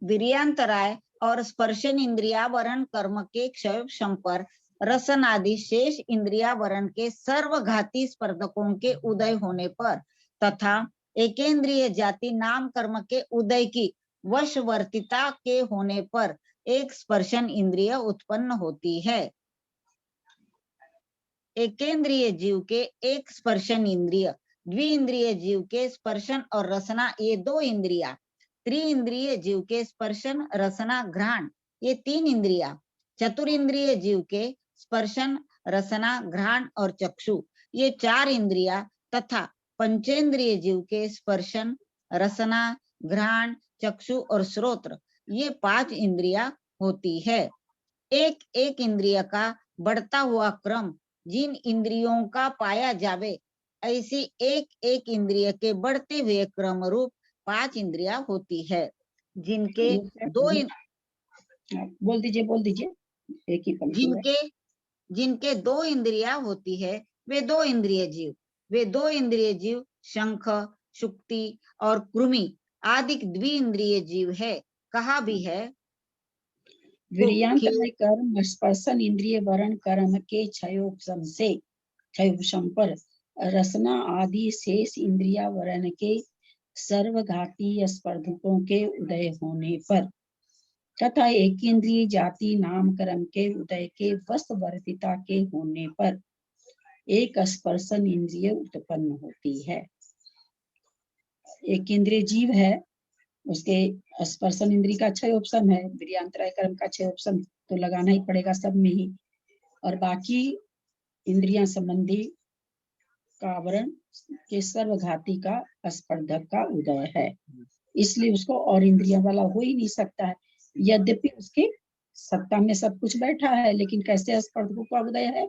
वीर्यांतराय और स्पर्शन इंद्रियावरण कर्म के क्षय पर रसन आदि शेष इंद्रियावरण के सर्वघाती स्पर्धकों के उदय होने पर तथा एकेंद्रिय जाति नाम कर्म के उदय की वशवर्तिता के होने पर एक स्पर्शन इंद्रिय उत्पन्न होती है। एकेंद्रिय जीव के एक स्पर्शन इंद्रिय, द्विइंद्रिय जीव के स्पर्शन और रसना ये 2 इंद्रिया, त्रिइंद्रिय जीव के स्पर्शन रसना घ्राण ये 3 इंद्रिया, चतुरिंद्रिय जीव के स्पर्शन रसना घ्राण और चक्षु ये 4 इंद्रिया तथा पंचेंद्रिय जीव के स्पर्शन रसना घ्राण चक्षु और श्रोत्र ये 5 इंद्रिया होती है। एक एक इंद्रिय का बढ़ता हुआ क्रम जिन इंद्रियों का पाया जावे, ऐसी एक एक इंद्रिय के बढ़ते हुए क्रम रूप 5 इंद्रिया होती है, जिनके बोल दीजिए एक ही पंक्ति है। जिनके 2 इंद्रिया होती है वे 2 इंद्रिय जीव शंख शुक्ति और कृमि आदि द्विइंद्रिय जीव है। कहा भी है वीर्यांतराय कर्म स्पर्शन इंद्रिय वरण कर्म के क्षयोपशम पर रसना आदि शेष इंद्रिया वरण के सर्वघाती स्पर्धकों के उदय होने पर तथा एकेंद्रिय जाति नाम कर्म के उदय के वशवर्तिता के होने पर एक स्पर्शन इंद्रिय उत्पन्न होती है। एक इंद्रिय जीव है, उसके स्पर्शन इंद्रिय का क्षयोपशम है, वीर्यांतराय कर्म का क्षयोपशम तो लगाना ही पड़ेगा सब में ही, और बाकी इंद्रियां संबंधी का आवरण के सर्वघाती का स्पर्धक का उदय है, इसलिए उसको और इंद्रिया वाला हो ही नहीं सकता है। यद्यपि उसके सत्ता में सब कुछ बैठा है, लेकिन कैसे स्पर्धकों का उदय है?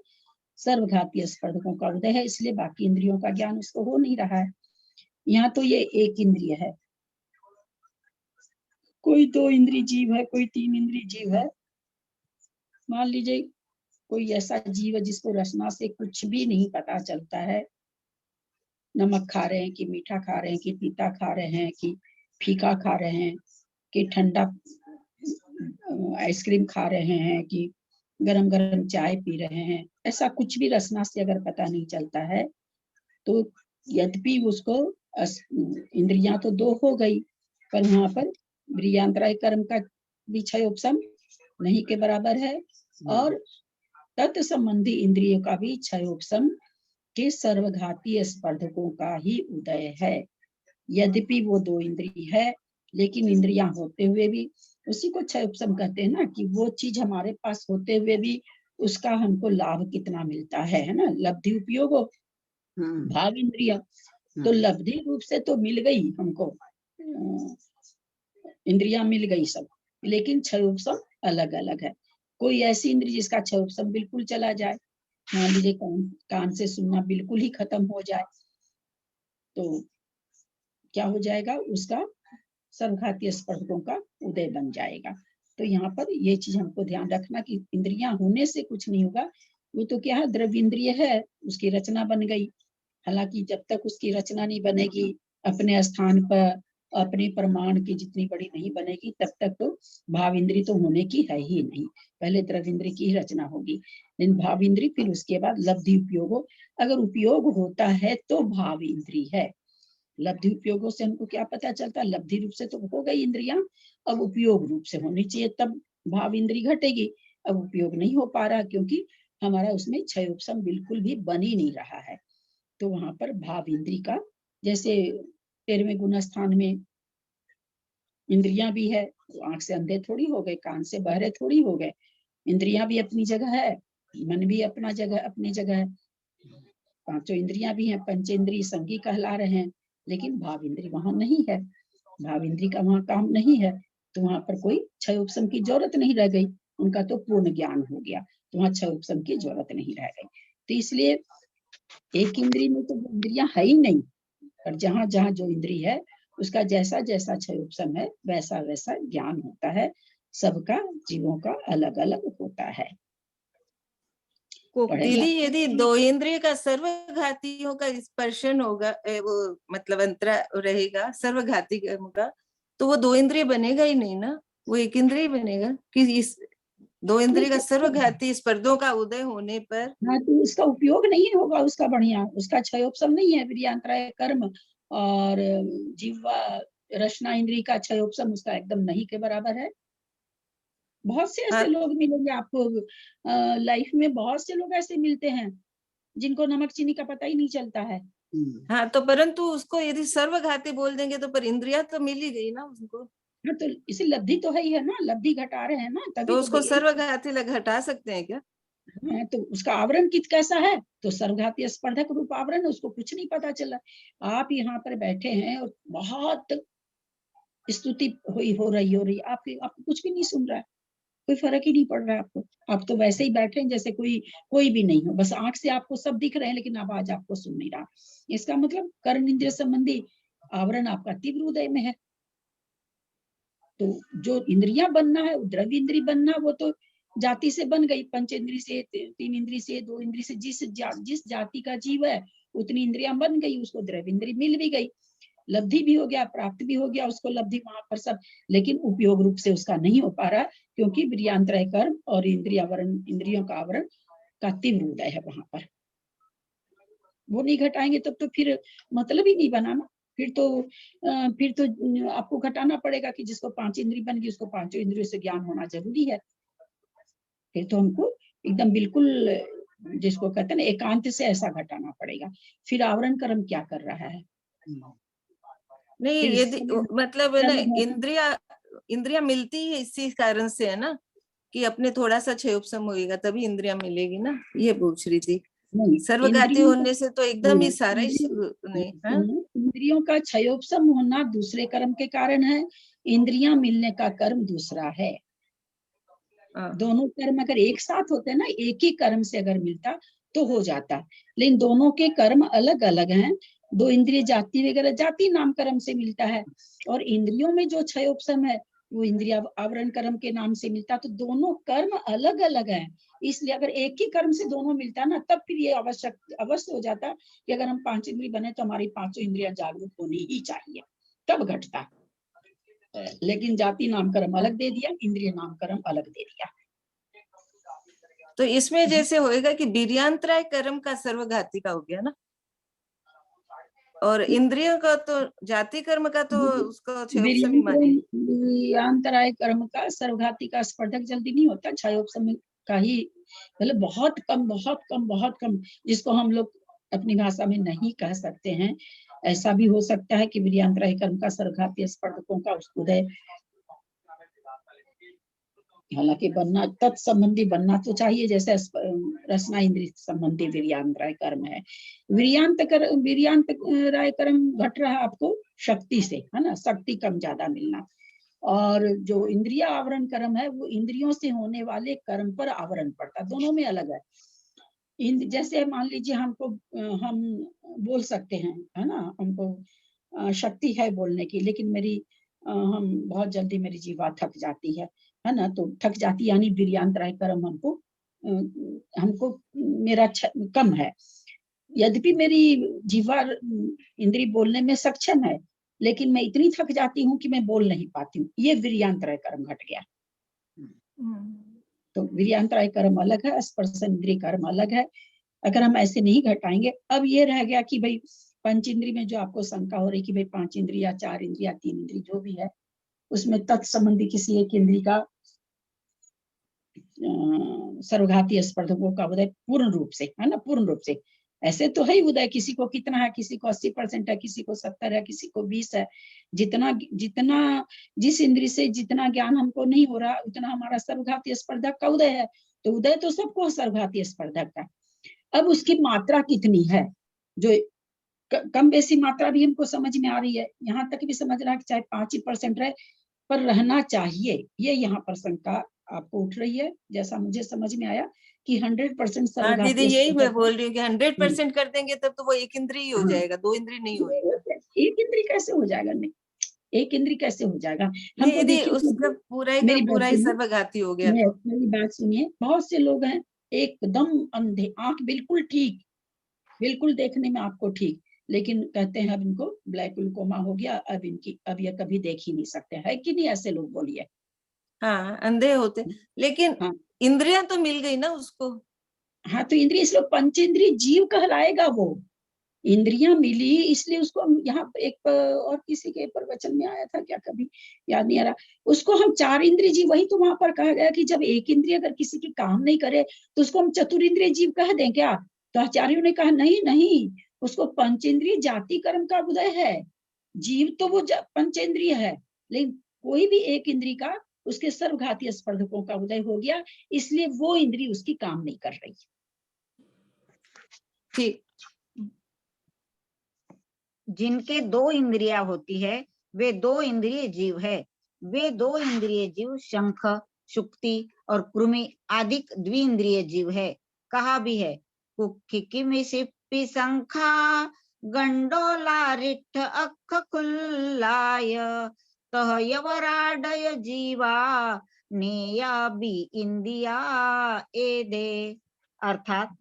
सर्वघाती स्पर्धकों का उदय है, इसलिए बाकी इंद्रियों का ज्ञान उसको हो नहीं रहा है। यहाँ तो ये एक इंद्रिय है, कोई 2 इंद्रिय जीव है, कोई 3 इंद्रिय जीव है। मान लीजिए कोई ऐसा जीव है जिसको रसना से कुछ भी नहीं पता चलता है, नमक खा रहे हैं कि मीठा खा रहे हैं कि तीता खा रहे हैं कि फीका खा रहे हैं कि ठंडा आइसक्रीम खा रहे हैं कि गरम गरम चाय पी रहे हैं, ऐसा कुछ भी रसना से अगर पता नहीं चलता है तो यद्यपि उसको इंद्रियां तो 2 हो गई, पर वहां पर वीर्यांतराय कर्म का भी क्षयोपशम नहीं के बराबर है और तत् संबंधी इंद्रियों का भी क्षयोपशम के सर्वघाती स्पर्धकों का ही उदय है। यद्यपि वो 2 इंद्रिय है, लेकिन इंद्रियां होते हुए भी, उसी को क्षयोपशम कहते हैं ना, कि वो चीज हमारे पास होते हुए भी उसका हमको लाभ कितना मिलता है ना, लब्धि उपयोग भाव इंद्रिया, तो लब्धि रूप से तो मिल गई हमको, इंद्रियां मिल गई सब, लेकिन क्षयोपशम अलग अलग है। कोई ऐसी इंद्रिय जिसका क्षयोपशम बिल्कुल चला जाए, मान लीजिए कान से सुनना बिल्कुल ही खत्म हो जाए, तो क्या हो जाएगा, उसका सर्वघातीय स्पर्धकों का उदय बन जाएगा। तो यहाँ पर ये चीज हमको ध्यान रखना कि इंद्रियां होने से कुछ नहीं होगा, वो तो क्या है, द्रव्य इंद्रिय है, उसकी रचना बन गई। हालांकि जब तक उसकी रचना नहीं बनेगी अपने स्थान पर, अपने प्रमाण की जितनी बड़ी नहीं बनेगी, तब तक तो भाव इंद्री तो होने की है ही नहीं। पहले द्रव्य इंद्री की ही रचना होगी, लेकिन भाव इंद्री, फिर उसके बाद लब्धि उपयोग हो। अगर उपयोग होता है तो भाव इंद्री है। लब्धि उपयोगों से हमको क्या पता चलता है, लब्धि रूप से तो हो गई इंद्रियां, अब उपयोग रूप से होनी चाहिए, तब भाव इंद्री घटेगी। अब उपयोग नहीं हो पा रहा क्योंकि हमारा उसमें क्षय उपशम बिल्कुल भी बन ही नहीं रहा है। तो वहां पर भाव इंद्री का, जैसे 13वें गुण स्थान में इंद्रियां भी है, तो आंख से अंधे थोड़ी हो गए, कान से बहरे थोड़ी हो गए। इंद्रियां भी अपनी जगह है, मन भी अपना जगह अपनी जगह है, पांचों इंद्रियां भी हैं, पंचेंद्रिय संगी कहला रहे हैं, लेकिन भाव इंद्री वहां नहीं है, भाव इंद्री का वहां काम नहीं है। तो वहां पर कोई क्षय उपशम की जरूरत नहीं रह गई, उनका तो पूर्ण ज्ञान हो गया, तो वहां क्षय उपशम की जरूरत नहीं रह गई। तो इसलिए एक इंद्री में तो इंद्रियां है ही नहीं, पर जहां जहां जो इंद्री है उसका जैसा जैसा क्षय उपशम है वैसा वैसा ज्ञान होता है। सबका जीवों का अलग अलग होता है। कोकिली यदि दो इंद्रिय का सर्वघातियों का स्पर्शन होगा, वो मतलब अंतरा रहेगा सर्वघाती कर्म का, तो वो दो इंद्रिय बनेगा ही नहीं ना, वो एक इंद्रिय बनेगा कि इस दो इंद्रिय का सर्वघाती स्पर्धों का उदय होने पर। हाँ, तो उसका उपयोग नहीं होगा उसका बढ़िया, उसका क्षयोपशम नहीं है, वीर्यांतराय कर्म और जीवा रचना इंद्री का क्षयोपशम उसका एकदम नहीं के बराबर है। बहुत से ऐसे हाँ, लोग मिलेंगे आपको लाइफ में, बहुत से लोग ऐसे मिलते हैं जिनको नमक चीनी का पता ही नहीं चलता है। हाँ, तो परंतु उसको यदि सर्वघाती बोल देंगे तो पर इंद्रिया तो मिल ही गई ना उसको, हाँ, तो इसे लब्धि तो है ही है ना, लब्धि घटा रहे हैं ना, तभी तो तो उसको गई। सर्वघाती घटा सकते हैं क्या? हाँ, तो उसका आवरण कित कैसा है, तो सर्वघाती स्पर्धक रूप आवरण है, उसको कुछ नहीं पता चला। आप यहाँ पर बैठे हैं और बहुत स्तुति हो रही आपको कुछ भी नहीं सुन रहा है, कोई फर्क ही नहीं पड़ रहा है आपको। आप तो वैसे ही बैठे हैं जैसे कोई भी नहीं हो, बस आंख से आपको सब दिख रहे हैं लेकिन आवाज आपको सुन नहीं रहा। इसका मतलब कर्म इंद्रिय संबंधी आवरण आपका तीव्र उदय में है। तो जो इंद्रियां बनना है, द्रव्य इंद्री बनना, वो तो जाति से बन गई, पंच इंद्री से, 3 इंद्री से, 2 इंद्री से, जिस जाति का जीव है उतनी इंद्रियां बन गई, उसको द्रव्य इंद्री मिल भी गई, लब्धि भी हो गया, प्राप्त भी हो गया उसको लब्धि वहां पर सब, लेकिन उपयोग रूप से उसका नहीं हो पा रहा क्योंकि वीर्यांतरय कर्म और इंद्रियों का आवरण का तीव्र उदय है वहां पर। वो नहीं घटाएंगे तब तो फिर मतलब ही नहीं बना ना। फिर तो आपको घटाना पड़ेगा कि जिसको 5 इंद्री बन गई उसको 5 इंद्रियों से ज्ञान होना जरूरी है। फिर तो हमको एकदम बिल्कुल जिसको कहते हैं ना एकांत से ऐसा घटाना पड़ेगा। फिर आवरण कर्म क्या कर रहा है? नहीं, फिर यदि मतलब ना नहीं, इंद्रिया मिलती है इसी कारण से है ना, कि अपने थोड़ा सा क्षय उपशम होएगा तभी इंद्रिया मिलेगी ना, ये पूछ रही थी। सर्वघाती इंद्रियों होने से तो एकदम ही सारा ही नहीं है। इंद्रियों का क्षयोपशम होना दूसरे कर्म के कारण है, इंद्रियां मिलने का कर्म दूसरा है। दोनों कर्म अगर एक साथ होते ना, एक ही कर्म से अगर मिलता तो हो जाता, लेकिन दोनों के कर्म अलग अलग हैं। दो इंद्रिय जाति वगैरह, जाति नाम कर्म से मिलता है, और इंद्रियों में जो क्षयोपशम है वो इंद्रिया आवरण कर्म के नाम से मिलता, तो दोनों कर्म अलग अलग हैं। इसलिए अगर एक ही कर्म से दोनों मिलता ना, तब फिर ये अवश्य हो जाता कि अगर हम 5 इंद्रिय बने तो हमारी 5 इंद्रियां जागरूक होनी ही चाहिए, तब घटता। लेकिन जाति नाम कर्म अलग दे दिया, इंद्रिय नाम कर्म अलग दे दिया। तो इसमें जैसे होएगा कि वीर्यांतराय कर्म का सर्वघाती का हो गया ना, और इंद्रियों का तो जाति कर्म का तो उसको क्षयोपशम ही मानेंगे। वीर्यांतराय कर्म का सर्वघाती का स्पर्धक जल्दी नहीं होता, क्षयोपशम का ही, मतलब बहुत कम बहुत कम बहुत कम, जिसको हम लोग अपनी भाषा में नहीं कह सकते हैं। ऐसा भी हो सकता है कि वीर्यांतराय कर्म का सर्वघाती स्पर्धकों का उदय, हालांकि बनना तत्संबंधी बनना तो चाहिए, जैसे रचना इंद्रिय संबंधी वीर्यांतराय कर्म है। वीर्यांतराय कर्म घट रहा आपको शक्ति से, है ना, शक्ति कम ज्यादा मिलना। और जो इंद्रिय आवरण कर्म है वो इंद्रियों से होने वाले कर्म पर आवरण पड़ता, दोनों में अलग है। जैसे मान लीजिए हमको हम बोल सकते हैं, है ना, हमको शक्ति है बोलने की, लेकिन मेरी हम बहुत जल्दी मेरी जीवा थक जाती है ना, तो थक जाती यानी वीर्यांतराय कर्म हमको मेरा कम है। यद्यपि मेरी जीवा इंद्री बोलने में सक्षम है, लेकिन मैं इतनी थक जाती हूँ कि मैं बोल नहीं पाती हूँ, ये वीर्यांतराय कर्म घट गया। तो वीर्यांतराय कर्म अलग है, स्पर्श इंद्रिय कर्म अलग है। अगर हम ऐसे नहीं घटाएंगे, अब ये रह गया कि भाई पंच इंद्री में जो आपको शंका हो रही कि भाई 5 इंद्री या 4 इंद्री या 3 इंद्री जो भी है, उसमें तत्संबंधी किसी एक इंद्री का सर्वघातीय स्पर्धकों का उदय पूर्ण रूप से है ना, पूर्ण रूप से। ऐसे तो है ही उदय, किसी को कितना है, किसी को 80% है, किसी को 70 है, किसी को 20 है। जितना जिस इंद्री से जितना ज्ञान हमको नहीं हो रहा, उतना हमारा सर्वघातीय स्पर्धक का उदय है। तो उदय तो सबको सर्वघातीय स्पर्धक का। अब उसकी मात्रा कितनी है, जो कम बेसी मात्रा भी हमको समझ में आ रही है, यहाँ तक भी समझ रहा है कि चाहे 5% रहे, पर रहना चाहिए। ये यहाँ पर शंका आपको उठ रही है, जैसा मुझे समझ में आया कि 100% हाँ दीदी, सर्वघातीय यही मैं स्पर्धक। बोल रही हूँ कि 100% कर देंगे तब तो वो एक इंद्री ही हो हाँ। जाएगा, 2 इंद्री नहीं होएगा। एक इंद्री कैसे हो जाएगा? नहीं, एक इंद्री कैसे हो जाएगा? हमको दीदी देखिए, उसका पूरा ही का मेरी बात पूरा ही सुनिए, सर्वघाती हो गया तो। मेरी बात सुनिए। बहुत से लोग हैं एकदम अंधे, आंख बिल्कुल ठीक, बिल्कुल देखने में आपको ठीक, लेकिन कहते हैं अब इनको ब्लैक ग्लूकोमा हो गया, अब ये कभी देख ही नहीं सकते, है कि नहीं? ऐसे लोग बोलिए। हाँ, अंधे होते, लेकिन हाँ इंद्रियां तो मिल गई ना उसको। हाँ, तो इंद्रिय, इसलिए पंचेंद्रिय जीव कहलाएगा वो। इंद्रियां मिली इसलिए उसको हम यहाँ एक और किसी के प्रवचन में आया था क्या, कभी याद नहीं आ रहा, उसको हम 4 इंद्रिय जीव, वही तो वहां पर कहा गया कि जब एक इंद्रिय अगर किसी की काम नहीं करे तो उसको हम चतुरिंद्रिय जीव कह दें क्या? तो आचार्यों ने कहा नहीं नहीं, उसको पंचेंद्रिय जाति कर्म का उदय है। जीव तो वो पंचेंद्रिय है, लेकिन कोई भी एक इंद्रिय का उसके सर्वघातीय स्पर्धकों का उदय हो गया, इसलिए वो इंद्रिय उसकी काम नहीं कर रही। ठीक। जिनके 2 इंद्रियां होती है वे 2 इंद्रिय जीव है। वे 2 इंद्रिय जीव शंख, शुक्ति और कृमि आदि द्विइंद्रिय जीव है। कहा भी है, कुक्किमि सिप्पि शंखा गंडोला रिट्ठ अख खुल्लाय तह यवराडय जीवा नेया बी इंदिया एदे। अर्थात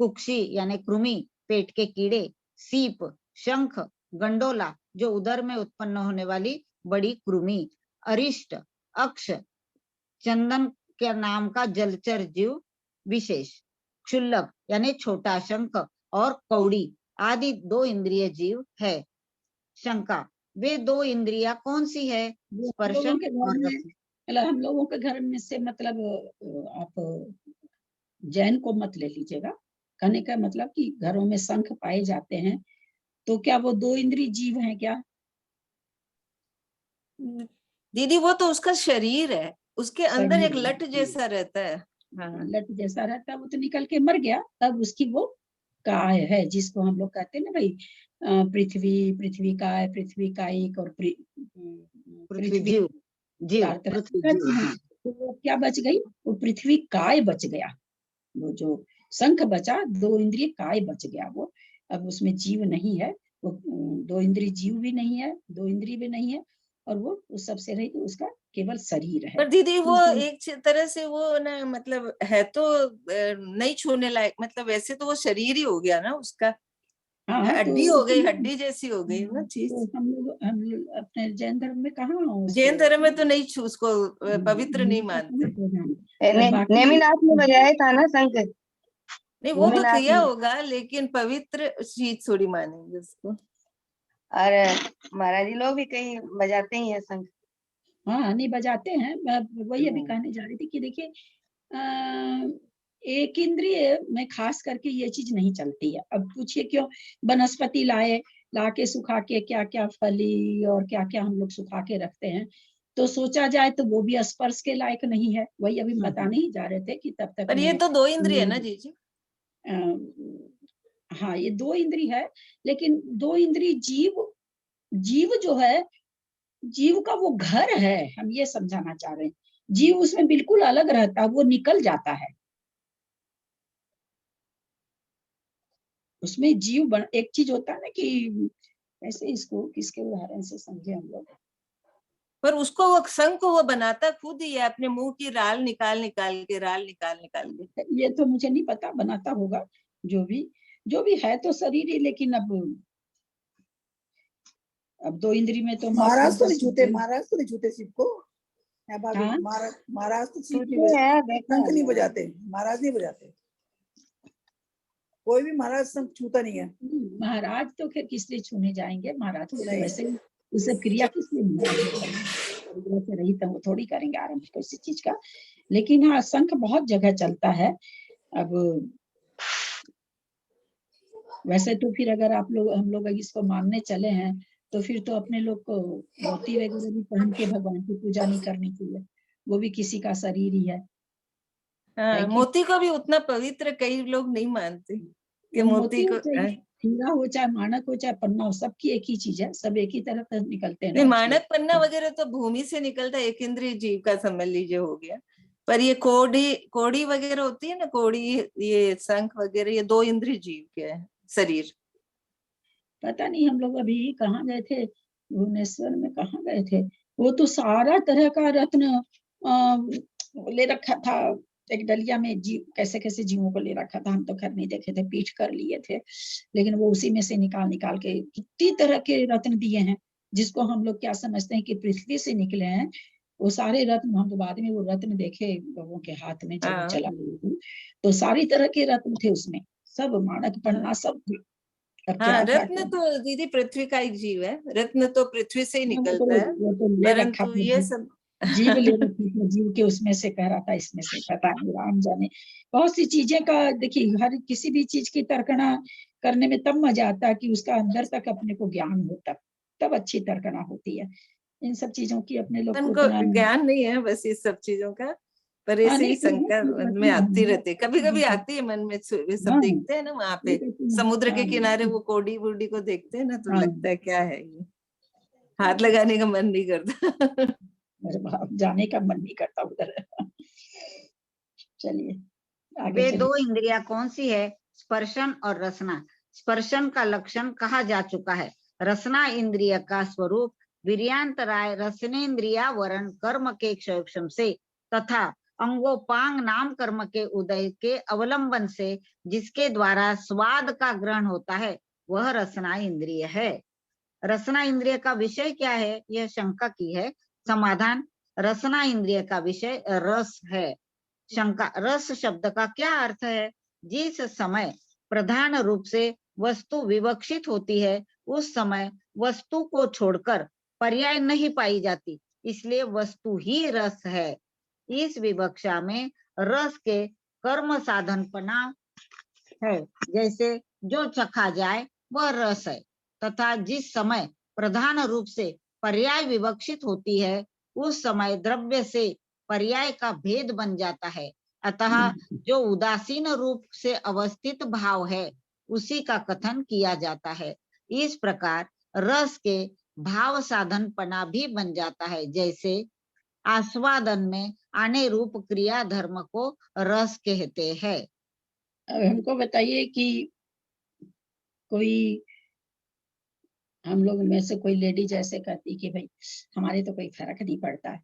कुक्षी यानी कृमि, पेट के कीड़े, सीप, शंख, गंडोला जो उदर में उत्पन्न होने वाली बड़ी कृमि, अरिष्ट, अक्ष, चंदन के नाम का जलचर जीव विशेष, क्षुल्लक यानी छोटा शंख और कौड़ी आदि 2 इंद्रिय जीव है। शंका, वे 2 इंद्रियां कौन सी है? स्पर्शन और रसन। हम लोगों के घर में से मतलब आप जैन को मत ले लीजिएगा। कहने का मतलब कि घरों में शंख पाए जाते हैं, तो क्या वो 2 इंद्रिय जीव हैं क्या? दीदी वो तो उसका शरीर है, उसके अंदर एक शरीर लट जैसा रहता है। हाँ। लट जैसा रहता है, वो तो निकल के मर गया, तब उसकी वो काय है, जिसको हम लोग कहते हैं ना भाई, पृथ्वी काय, पृथ्वी कायिक और पृथ्वी पृथ्वी जीव, जीव 4 तरह पृथ्वी की जीव। हैं। तो वो क्या बच गई? वो पृथ्वी काय बच गया। वो जो शंख बचा, 2 इंद्रिय काय बच गया वो। अब उसमें जीव नहीं है, वो 2 इंद्रिय जीव भी नहीं है, 2 इंद्रिय भी नहीं है, और वो उस सबसे रही, तो उसका केवल शरीर है। पर दीदी वो एक तरह से वो ना, मतलब है तो नहीं छूने लायक, मतलब वैसे तो वो शरीर ही हो गया ना उसका। हाँ, हड्डी हो गई, हड्डी जैसी हो गई ना तो चीज। हम लोग अपने जैन धर्म में कहाँ जैन धर्म में तो उसको नहीं छू, उसको पवित्र नहीं मानते। बाकी नेमिनाथ में बजाया था ना शंख। नहीं वो तो नेमिनाथ किया में। होगा, लेकिन पवित्र चीज थोड़ी मानेंगे उसको। और महाराज जी लोग भी कहीं बजाते ही हैं शंख। हाँ, नहीं बजाते हैं। मैं वही अभी कहने जा रही थी कि देखिए, एक इंद्रिय में खास करके ये चीज नहीं चलती है। अब पूछिए क्यों? वनस्पति ला के सुखा के, क्या क्या फली और क्या क्या हम लोग सुखा के रखते हैं, तो सोचा जाए तो वो भी स्पर्श के लायक नहीं है। वही अभी बताने ही जा रहे थे कि तब तक पर ये मैं तो 2 इंद्रिय है ना जीजी। हाँ, ये 2 इंद्रिय है, लेकिन 2 इंद्रिय जीव जो है, जीव का वो घर है, हम ये समझाना चाह रहे हैं। जीव उसमें बिल्कुल अलग रहता है, वो निकल जाता है उसमें। जीव एक चीज होता है ना कि ऐसे इसको किसके उदाहरण से समझे हम लोग? पर उसको वो शंख को वो बनाता खुद ही है, अपने मुंह की राल निकाल निकाल के। ये तो मुझे नहीं पता, बनाता होगा जो भी है तो शरीर ही, लेकिन अब दो इंद्री में तो महाराज तो नहीं छूते, महाराज तो नहीं छूते शिव को। है भाभी, हाँ? महाराज तो शिव छूते हैं, देखा शंख नहीं है। बजाते, महाराज नहीं बजाते, कोई भी महाराज शंख छूता नहीं है। महाराज तो फिर किस लिए छूने जाएंगे, महाराज को तो नहीं। वैसे ही उसे क्रिया किस लिए से रही तो वो थोड़ी करेंगे आरंभ किसी चीज का। लेकिन हाँ, शंख बहुत जगह चलता है। अब वैसे तो फिर अगर हम लोग इसको मानने चले हैं तो फिर तो अपने लोग को मोती वगैरह भी पहन के भगवान की पूजा नहीं करनी चाहिए, वो भी किसी का शरीर ही है हाँ, कि? मोती को भी उतना पवित्र कई लोग नहीं मानते कि मोती को। चाहे हीरा हो, चाहे मानक हो, चाहे पन्ना हो, सबकी एक ही चीज है, सब एक ही तरह से निकलते हैं नहीं, ना मानक पन्ना वगैरह तो भूमि से निकलता है, एक इंद्रिय जीव का समझ लीजिए हो गया। पर ये कोड़ी वगैरह होती है ना, कोड़ी, ये शंख वगैरह, ये 2 इंद्रिय जीव के है शरीर। पता नहीं हम लोग अभी कहाँ गए थे, भुवनेश्वर में कहाँ गए थे, वो तो सारा तरह का रत्न ले रखा था एक डलिया में, जीव कैसे कैसे जीवों को ले रखा था। हम तो खैर नहीं देखे थे, पीठ कर लिए थे, लेकिन वो उसी में से निकाल निकाल के कितनी तरह के रत्न दिए हैं, जिसको हम लोग क्या समझते हैं कि पृथ्वी से निकले हैं। वो सारे रत्न, हम तो बाद में वो रत्न देखे लोगों के हाथ में जब हाँ। चला, तो सारी तरह के रत्न थे उसमें, सब मानक पन्ना सब थे। अब क्या हाँ, क्या रत्न तो दीदी पृथ्वी का एक जीव है, रत्न तो पृथ्वी से ही निकलता है। वो तो ले रखा परंतु था, ये सब जीव ले रखी थी, जीव के उसमें से कह रहा था, इसमें से, पता नहीं राम जाने। बहुत सी चीजें का देखिए, हर किसी भी चीज की तर्कना करने में तब मजा आता है कि उसका अंदर तक अपने को ज्ञान हो, तब अच्छी तर्कना होती है। इन सब चीजों की अपने लोग को उनको उतना ज्ञान नहीं है बस इस सब चीजों का, पर हाँ, ऐसे ही नहीं तो शंका मन में आती रहती है, कभी कभी आती है मन में। वे सब हाँ, देखते हैं ना वहां पे समुद्र के किनारे, वो कोडी वोडी को देखते हैं ना, तो हाँ, लगता है क्या है ये, हाथ लगाने का मन नहीं करता। अरे बाप, जाने का मन नहीं करता उधर। चलिए आगे वे चलिए। 2 इंद्रियां कौन सी है? स्पर्शन और रसना। स्पर्शन का लक्षण कहा जा चुका है। रसना इंद्रिय का स्वरूप वीर्यांतराय रसनेन्द्रिया वरण कर्म के क्षयक्षम से तथा अंगोपांग नाम कर्म के उदय के अवलंबन से जिसके द्वारा स्वाद का ग्रहण होता है, वह रसना इंद्रिय है। रसना इंद्रिय का विषय क्या है? यह शंका की है। समाधान, रसना इंद्रिय का विषय रस है। शंका, रस शब्द का क्या अर्थ है? जिस समय प्रधान रूप से वस्तु विवक्षित होती है, उस समय वस्तु को छोड़कर पर्याय नहीं पाई जाती, इसलिए वस्तु ही रस है। इस विवक्षा में रस के कर्म साधनपना है, जैसे जो चखा जाए वह रस है, तथा जिस समय प्रधान रूप से पर्याय विवक्षित होती है, उस समय द्रव्य से पर्याय का भेद बन जाता है। अतः जो उदासीन रूप से अवस्थित भाव है, उसी का कथन किया जाता है। इस प्रकार रस के भाव साधनपना भी बन जाता है, जैसे आस्वादन में आने रूप क्रिया धर्म को रस कहते हैं। अब हमको बताइए कि कोई हम लोग में से कोई लेडी जैसे कहती कि भाई हमारे तो कोई फर्क नहीं पड़ता है,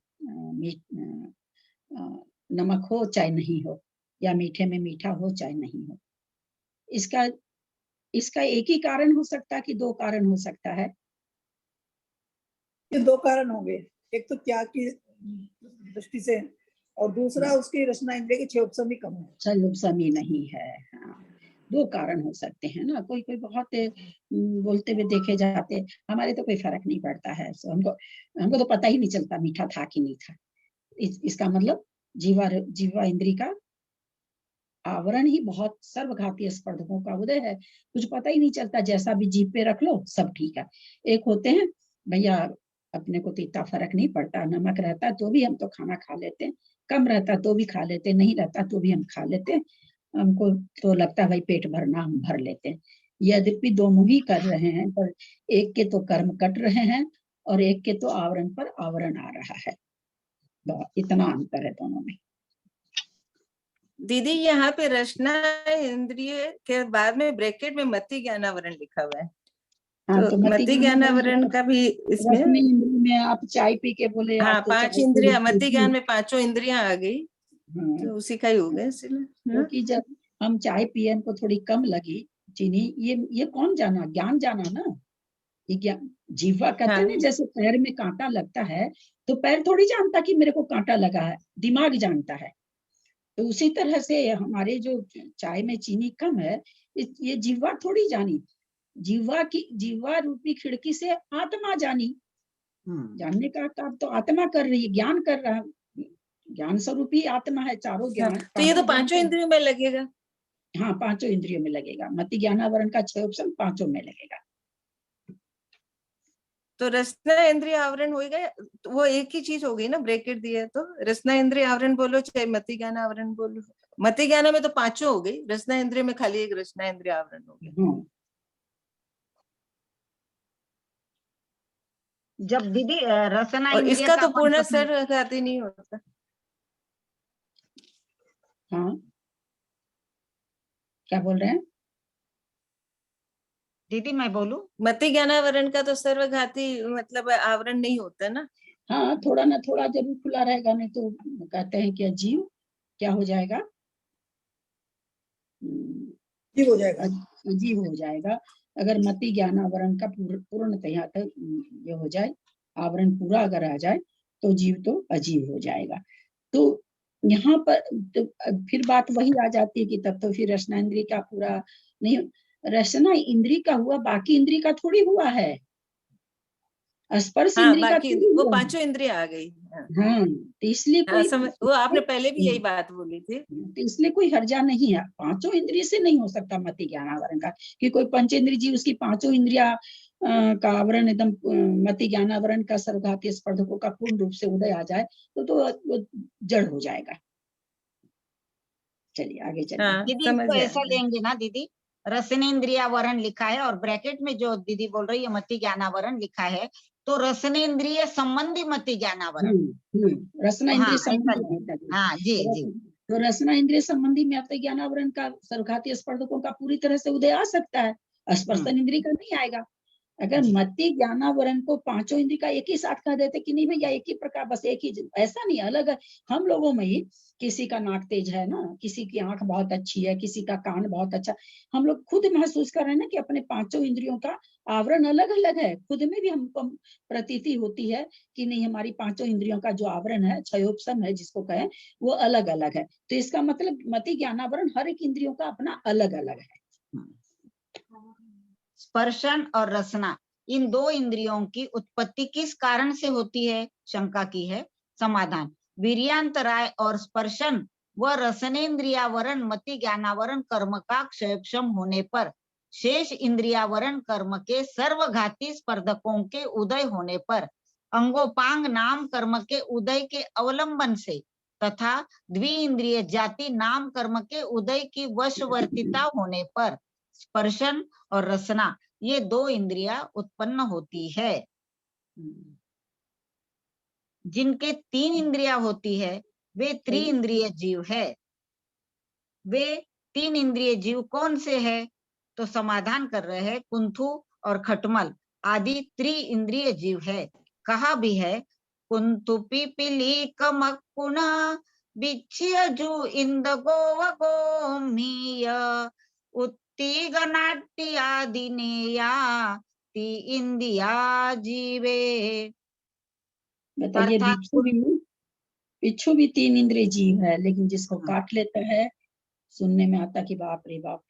नमक हो चाहे नहीं हो, या मीठे में मीठा हो चाहे नहीं हो। इसका एक ही कारण हो सकता है कि 2 कारण हो सकता है? ये 2 कारण होंगे, एक तो त्याग की दृष्टि से, और दूसरा उसकी रचना इंद्रिय के 6 उपसम भी कम है। समी नहीं है। हाँ, 2 कारण हो सकते हैं ना। कोई कोई बहुत बोलते हुए देखे जाते, हमारे तो कोई फर्क नहीं पड़ता है, हमको तो पता ही नहीं चलता मीठा था कि नहीं था। इसका मतलब जीवा इंद्री का आवरण ही बहुत सर्वघाती स्पर्धकों का उदय है, कुछ पता ही नहीं चलता, जैसा भी जीभ पे रख लो सब ठीक है। एक होते हैं भैया अपने को तो इतना फर्क नहीं पड़ता, नमक रहता तो भी हम तो खाना खा लेते हैं, कम रहता तो भी खा लेते, नहीं रहता तो भी हम खा लेते, हमको तो लगता है भाई पेट भरना हम भर लेते हैं। यद्यपि दोनों ही कर रहे हैं, पर एक के तो कर्म कट रहे हैं और एक के तो आवरण पर आवरण आ रहा है, इतना अंतर है दोनों में। दीदी यहाँ पे रचना इंद्रिय के बाद में ब्रैकेट में मति ज्ञानावरण लिखा हुआ है। हाँ, तो तो मति ज्ञान आवरण का भी इसमें, रसनी इंद्रिय में आप चाय पी के बोले हाँ, आपको 5 चाय की इंद्रिया, रुचि मति थी। ज्ञान में 5 इंद्रियां आ गई, हाँ, तो उसी का ही हो गया इसलिए। हाँ? क्योंकि जब हम चाय पिए हमको थोड़ी कम लगी चीनी, ये कौन जाना, ज्ञान जाना ना, ये ज्ञान। जीवा कहते हैं ना, हाँ, जैसे पैर में कांटा लगता है तो पैर थोड़ी जानता कि मेरे को कांटा लगा है, दिमाग जानता है। तो उसी तरह से हमारे जो चाय में चीनी कम है, ये जीवा थोड़ी जानी, जीवा रूपी खिड़की से आत्मा जानी। जानने का काम तो आत्मा कर रही है, ज्ञान कर रहा है, ज्ञान स्वरूपी आत्मा है। चारों हाँ, ज्ञान, तो ये तो पांचों 5 इंद्रियों में लगेगा। हाँ, पांचों इंद्रियों में लगेगा। मति ज्ञानावरण का 6 ऑप्शन पांचों में लगेगा। तो रसना इंद्रिय आवरण हो गया, तो वो एक ही चीज हो गई ना, ब्रैकेट दिया तो रसना इंद्रिय आवरण बोलो चाहे मति ज्ञान आवरण बोलो। मति ज्ञान में तो 5 हो गई, रसना इंद्रिय में खाली एक रसना इंद्रिय आवरण हो गया। हाँ, जब दीदी रसना और इंद्रिय इसका का तो अपन पूर्ण पसंद- सर्वघाती नहीं होता। हाँ, क्या बोल रहे हैं? दीदी मैं बोलूं? मति ज्ञानावरण का तो सर्वघाती मतलब आवरण नहीं होता ना। हाँ, थोड़ा ना थोड़ा जरूर खुला रहेगा, नहीं तो कहते हैं कि अजीव क्या हो जाएगा, ठीक हो जाएगा। अजीव हो जाएगा। अगर मति ज्ञानावरण का पूर्णतः यहाँ तक ये हो जाए, आवरण पूरा अगर आ जाए, तो जीव तो अजीव हो जाएगा। तो यहाँ पर तो फिर बात वही आ जाती है कि तब तो फिर रसना इंद्रिय का पूरा नहीं, रसना इंद्रिय का हुआ, बाकी इंद्रिय का थोड़ी हुआ है, स्पर्श हाँ, इंद्रिय का बाकी थोड़ी वो हुआ है। 5 इंद्रियां आ गई। हाँ, हाँ, तो इसलिए हाँ, कोई वो आपने पहले भी यही बात बोली थी। तो इसलिए कोई हर्जा नहीं है। पांचों इंद्रिय से नहीं हो सकता मति ज्ञानावरण का, कि कोई पंचेंद्रिय जीव उसकी पांचों इंद्रिया का आवरण एकदम मति ज्ञानावरण का सर्वघातीय स्पर्धकों का पूर्ण रूप से उदय आ जाए, तो वो जड़ हो जाएगा। चलिए आगे चलिए। हाँ, दीदी समझ इसको गया। ऐसा लेंगे ना दीदी, रसनेन्द्रियावरण लिखा है और ब्रैकेट में जो दीदी बोल रही है मति ज्ञानावरण लिखा है, तो रसनेन्द्रिय संबंधी मति ज्ञानावरण। रसना हाँ, इंद्रिय ऐसा संबंधी लेंगे। होता है। हाँ जी जी। तो रसना इंद्रिय संबंधी में मति ज्ञानावरण का सर्वघातीय स्पर्धकों का पूरी तरह से उदय आ सकता है, स्पर्शन इंद्रिय का नहीं आएगा। अगर मति ज्ञानावरण को पांचों इंद्रिय का एक ही साथ कह देते कि नहीं भैया एक ही प्रकार, बस एक ही, ऐसा नहीं, अलग हम लोगों में ही किसी का नाक तेज है ना, किसी की आंख बहुत अच्छी है, किसी का कान बहुत अच्छा, हम लोग खुद महसूस कर रहे हैं ना कि अपने पांचों इंद्रियों का आवरण अलग अलग है। खुद में भी हमको प्रतीति होती है कि नहीं, हमारी पांचों इंद्रियों का जो आवरण है, क्षयोपशम है जिसको कहें, वो अलग अलग है। तो इसका मतलब मति ज्ञानावरण हर एक इंद्रियों का अपना अलग अलग है। स्पर्शन और रसना, इन दो इंद्रियों की उत्पत्ति किस कारण से होती है, शंका की है। समाधान, वीर्यांतराय और स्पर्शन व रसनेन्द्रियावरण मति ज्ञानावरण कर्म का क्षयक्षम होने पर, शेष इंद्रियावरण कर्म के सर्वघाती स्पर्धकों के उदय होने पर, अंगोपांग नाम कर्म के उदय के अवलंबन से तथा द्विइंद्रिय जाति नाम कर्म के उदय की वशवर्तिता होने पर स्पर्शन और रसना, ये दो इंद्रियां उत्पन्न होती है। जिनके 3 इंद्रियां होती है वे त्रिइंद्रिय जीव है। वे 3 इंद्रिय जीव कौन से है? तो समाधान कर रहे हैं, कुंथु और खटमल आदि त्रिइंद्रिय जीव है। कहा भी है, कुंतु पिपीली कमकुण बिच्छ्य जु इंद गोव गोमीय उत्ती गनाट्यादिनेया ती इंदिया जीवे। बताइए, अर्थात बिच्छू भी 3 इंद्रिय जीव है, लेकिन जिसको काट लेता है, सुनने में आता कि बाप रे बाप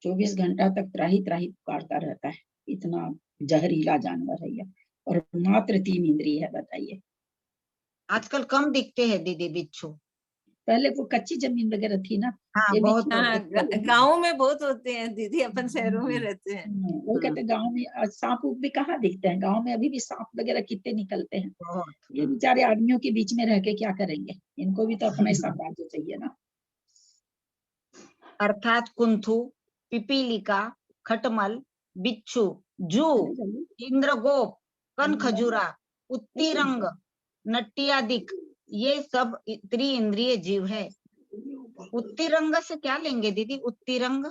24 घंटा तक त्राही त्राही पुकारता रहता है, इतना जहरीला जानवर है ये, और मात्र 3 इंद्रिय है। बताइए, आजकल कम दिखते हैं दीदी बिच्छू। पहले वो कच्ची जमीन वगैरह थी ना, हाँ, ये बहुत बिच्छू हाँ, बहुत गाँव में बहुत होते हैं दीदी, अपन शहरों में रहते हैं। वो कहते हैं गाँव में सांप उप भी कहाँ दिखते हैं, गाँव में अभी भी सांप वगैरह कितने निकलते हैं। बहुत। ये बेचारे आदमियों के बीच में रह के क्या करेंगे, इनको भी तो अपना हिस्सा राज्य चाहिए ना। अर्थात कुंथु, पिपीलिका, खटमल, बिच्छू, जू, इंद्रगोप, कनखजूरा, उत्तीरंग, नट्टियादिक, ये सब त्रिइंद्रिय जीव है। उत्तीरंग से क्या लेंगे दीदी? उत्तीरंग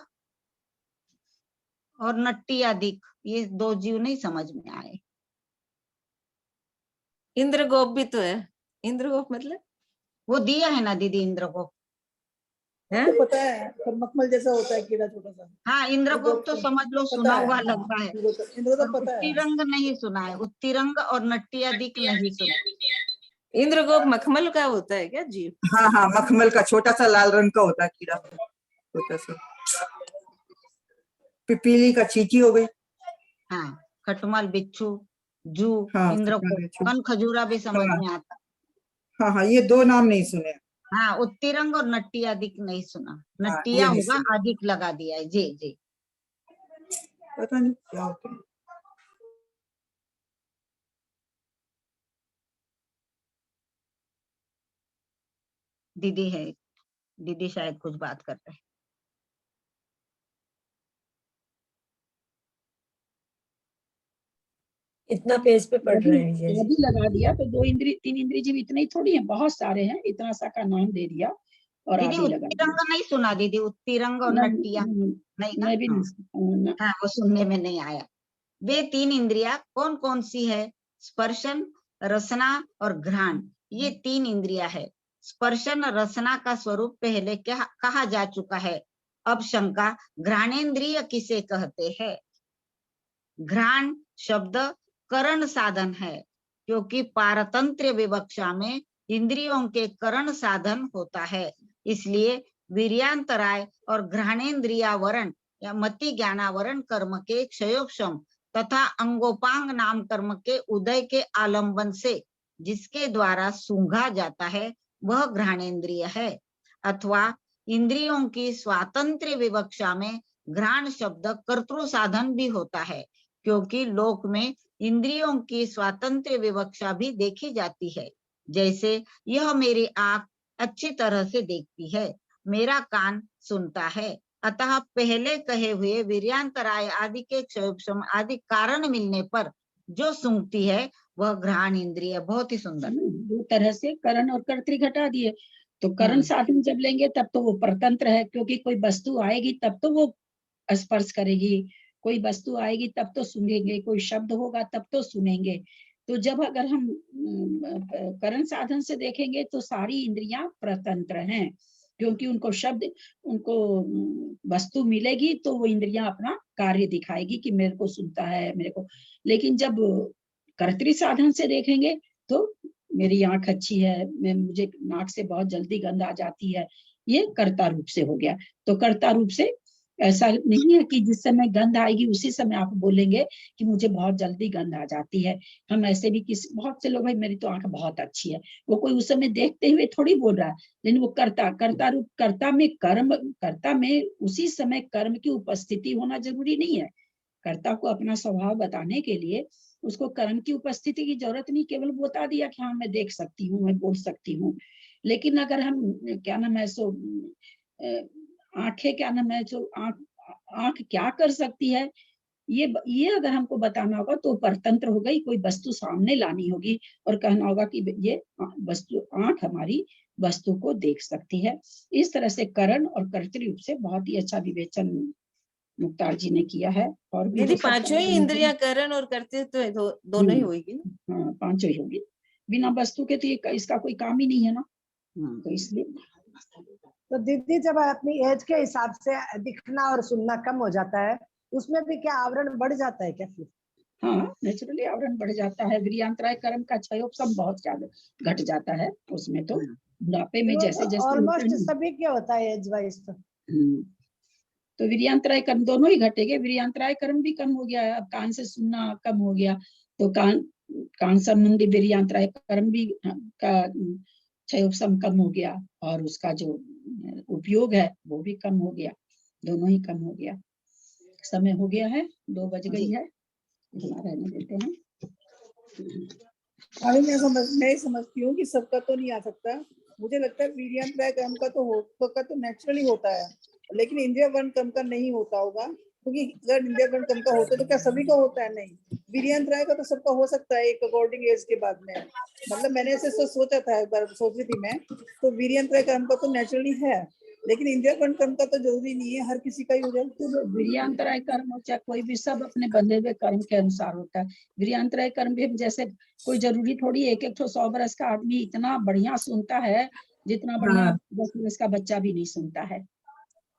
और नट्टी अधिक, ये दो जीव नहीं समझ में आए। इंद्रगोप भी तो है। इंद्रगोप मतलब वो दिया है ना दीदी इंद्रगोप। है? तो पता है, पर मखमल जैसा होता है कीड़ा छोटा सा। हाँ इंद्रगोप तो समझ लो पता सुना है, हुआ हाँ, लगता है। इंद्र तो और पता है। उत्तिरंग नहीं सुना है, उत्तिरंग और नट्टी अधिक नहीं सुना। इंद्रगोप मखमल का होता है क्या जीव? हाँ हाँ, मखमल का छोटा सा लाल रंग का होता है कीड़ा, छोटा सा। पिपीली का चींटी हो गई। हाँ खटमल, बिच्छू, जू, हाँ, इंद्रगोप, कन खजूरा भी समझ हाँ। में आता। हाँ हाँ, ये दो नाम नहीं सुने। हाँ उत्तिरंग और नट्टी अधिक नहीं सुना। हाँ, नट्टिया ये नहीं होगा, सुना। अधिक लगा दिया है। जी जी। पता नहीं क्या होता है। दीदी है, दीदी शायद कुछ बात कर रहे हैं। इतना पेज पे पढ़ रहे हैं ये। आदि लगा दिया तो दो इंद्री तीन इंद्रिय जीव इतने ही थोड़ी है, बहुत सारे हैं, इतना सा का नाम दे दिया और दीदी आदि लगा दिया। उत्तिरंग नहीं सुना दीदी, उत्तिरंग और नट्टिया नहीं ना। मैं भी नहीं हाँ वो सुनने में नहीं आया। वे तीन इंद्रिया कौन कौन सी है? स्पर्शन, रसना और घ्राण, ये तीन इंद्रिया है। स्पर्शन रसना का स्वरूप पहले क्या कहा जा चुका है। अब शंका, घ्राणेन्द्रिय किसे कहते हैं? घ्राण शब्द करण साधन है, क्योंकि पारतंत्र विवक्षा में इंद्रियों के करण साधन होता है, इसलिए वीर्यांतराय और घ्राणेन्द्रियावरण या मति ज्ञानावरण कर्म के क्षयोक्षम तथा अंगोपांग नाम कर्म के उदय के आलंबन से जिसके द्वारा सूंघा जाता है वह घ्राणेन्द्रिय है। अथवा इंद्रियों की स्वातंत्र्य विवक्षा में घ्राण शब्द कर्तृ साधन भी होता है, क्योंकि लोक में इंद्रियों की स्वातंत्र्य विवक्षा भी देखी जाती है। जैसे यह मेरी आंख अच्छी तरह से देखती है, मेरा कान सुनता है, अतः पहले कहे हुए वीर्यांतराय आदि के क्षयोक्षम आदि कारण मिलने पर जो सूंघती है वह घ्राण इंद्रिय। बहुत ही सुंदर। दो तरह से करण और कर्तृ घटा दिए। तो करण साधन जब लेंगे तब तो वो परतंत्र है, क्योंकि कोई वस्तु आएगी तब तो वो स्पर्श करेगी, कोई वस्तु आएगी तब तो सुनेंगे, कोई शब्द होगा तब तो सुनेंगे। तो जब अगर हम करण साधन से देखेंगे तो सारी इंद्रियां प्रतंत्र हैं, क्योंकि उनको शब्द, उनको वस्तु मिलेगी तो वो इंद्रियां अपना कार्य दिखाएगी कि मेरे को सुनता है मेरे को। लेकिन जब कर्तृ साधन से देखेंगे तो मेरी आंख अच्छी है, मैं मुझे नाक से बहुत जल्दी गंध आ जाती है, ये कर्ता रूप से हो गया। तो कर्ता रूप से ऐसा नहीं है कि जिस समय गंध आएगी उसी समय आप बोलेंगे कि मुझे बहुत जल्दी गंध आ जाती है। हम ऐसे भी किसी, बहुत से लोग, भाई मेरी तो आंख बहुत अच्छी है, वो कोई उस समय देखते हुए थोड़ी बोल रहा है, लेकिन वो कर्ता रूप, कर्ता में कर्म, कर्ता में उसी समय कर्म की उपस्थिति होना जरूरी नहीं है। कर्ता को अपना स्वभाव बताने के लिए उसको कर्म की उपस्थिति की जरूरत नहीं, केवल बता दिया कि हाँ मैं देख सकती हूँ, मैं बोल सकती हूँ। लेकिन अगर हम क्या नाम है सो आंखें क्या नाम है सो आंख क्या कर सकती है, ये अगर हमको बताना होगा तो परतंत्र हो गई, कोई वस्तु सामने लानी होगी और कहना होगा कि ये वस्तु, आंख हमारी वस्तु को देख सकती है। इस तरह से करण और कर्तृ रूप से बहुत ही अच्छा विवेचन मुक्तार जी ने किया है। और भी दीदी जो सब पांचों ही इंद्रियां करण और कर्तृत्व है, दोनों ही होगी ना? हाँ पांचों ही होगी, बिना वस्तु के तो ये इसका कोई काम ही नहीं है ना। तो इसलिए तो दीदी जब अपनी एज के हिसाब से दिखना और सुनना कम हो जाता है, उसमें भी क्या आवरण बढ़ जाता है क्या फिर? हाँ नेचुरली आवरण बढ़ जाता है। वीर्यांतराय कर्म का क्षयोक्षम बहुत ज्यादा घट जाता है उसमें। तो बुढ़ापे में जैसे जैसे ऑलमोस्ट सभी के होता है एज वाइज। तो वीर्यांतराय कर्म दोनों ही घटेंगे। वीर्यांतराय कर्म भी कम हो गया है, अब कान से सुनना कम हो गया तो कान संबंधी वीर्यांतराय कर्म भी का क्षयोक्षम कम हो गया, और उसका जो उपयोग है वो भी कम हो गया, दोनों ही कम हो गया। समय हो गया है, 2 बज गई है, रहने देते हैं। अभी मैं समझती हूँ कि सबका तो नहीं आ सकता। मुझे लगता है वीर्यांतराय कर्म का तो नेचुरली होता है, लेकिन इंद्रिय वर्ण कर्म का नहीं होता होगा, क्योंकि अगर इंद्रिय वर्ण कर्म का होता तो क्या सभी का होता है? नहीं, वीर्यांतराय का तो सबका हो सकता है एक अकॉर्डिंग एज के बाद में। मतलब मैंने ऐसे सोचा था, एक बार सोच रही थी मैं, तो वीर्यांतराय कर्म का तो नेचुरली है, लेकिन इंद्रिय बंध कर्म का तो जरूरी नहीं है, हर किसी का ही हो जाए। तो वीर्यांतराय कर्म हो चाहे कोई भी, सब अपने बंधे हुए कर्म के अनुसार होता है। वीर्यांतराय कर्म भी जैसे कोई जरूरी थोड़ी एक 100 बरस का आदमी इतना बढ़िया सुनता है जितना बढ़िया हाँ। 10 बरस का बच्चा भी नहीं सुनता है।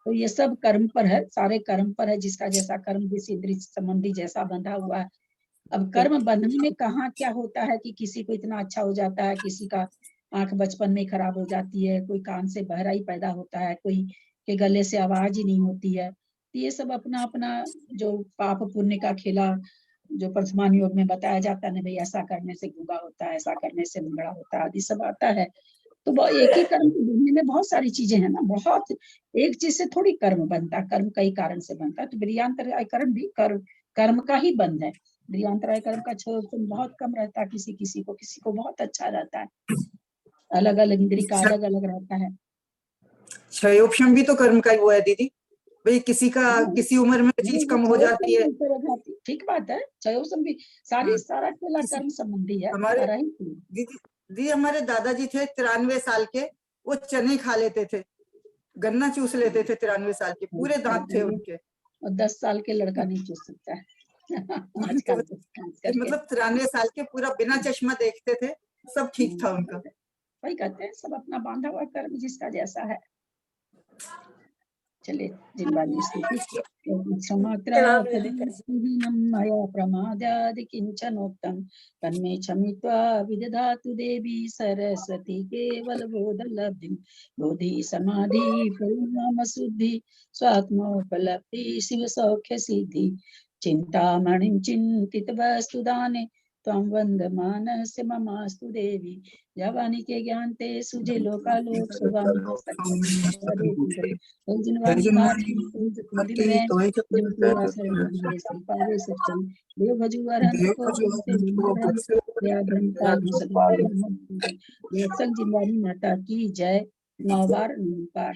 तो ये सब कर्म पर है, सारे कर्म पर है, जिसका जैसा कर्म जिस इंद्रिय संबंधी जैसा बंधा हुआ है। अब कर्म बंधने में कहाँ क्या होता है कि किसी को इतना अच्छा हो जाता है, किसी का आंख बचपन में खराब हो जाती है, कोई कान से बहराई पैदा होता है, कोई के गले से आवाज ही नहीं होती है। तो ये सब अपना अपना जो पाप पुण्य का खेला जो वर्तमान योग में बताया जाता है ना, भाई ऐसा करने से गूंगा होता है, ऐसा करने से लंगड़ा होता है, आदि सब आता है। तो एक ही कर्म की दुनिया में बहुत सारी चीजें हैं ना, बहुत एक चीज से थोड़ी कर्म बनता है, कर्म कई कारण से बनता है। तो वीर्यांतराय कर्म भी कर्म का ही बंध है। वीर्यांतराय कर्म का क्षयोपम बहुत कम रहता है, किसी को बहुत अच्छा रहता है। अलग अलग इंद्रिय का अलग अलग रहता है। क्षयोपशम भी तो कर्म का ही हुआ है दीदी। भाई किसी का हाँ, किसी उम्र में चीज कम हो जाती है। ठीक बात है, क्षयोपम भी सारा खेला कर्म संबंधी है, हमारे सारा ही। दीदी हमारे दादाजी थे 93 साल के, वो चने खा लेते थे, गन्ना चूस लेते थे, 93 साल के पूरे दांत थे उनके। और 10 साल के लड़का नहीं चूस सकता है आजकल तो खास करके। मतलब 93 साल के पूरा बिना चश्मा देखते थे, सब ठीक था उनका। वही कहते हैं, सब अपना बांधा हुआ कर्म जिसका जैसा है। चले जिनवानी स्तुति क्षमात्रा मया प्रमादादि किंचनोक्तम तन्मे क्षमित्वा विदधातु देवी सरस्वती केवल बोधलब्धिं बोधि समाधि परिणाम शुद्धि स्वात्मोपलब्धि शिव सौख्य सिद्धि चिंतामणिं चिंतित वस्तु दाने त्वं वन्दमानस्य ममास्तु देवी जवानी के ज्ञान ते सुजे लोकालोक सुगामी हो जिनवानी बात दिन में जो तेरा शरण हमारे सिर पावे सच्चन देव भजु अरहंत को बनते विमोहन दया ब्रह्मता देव संग जिनवानी माता की जय। 9 बार।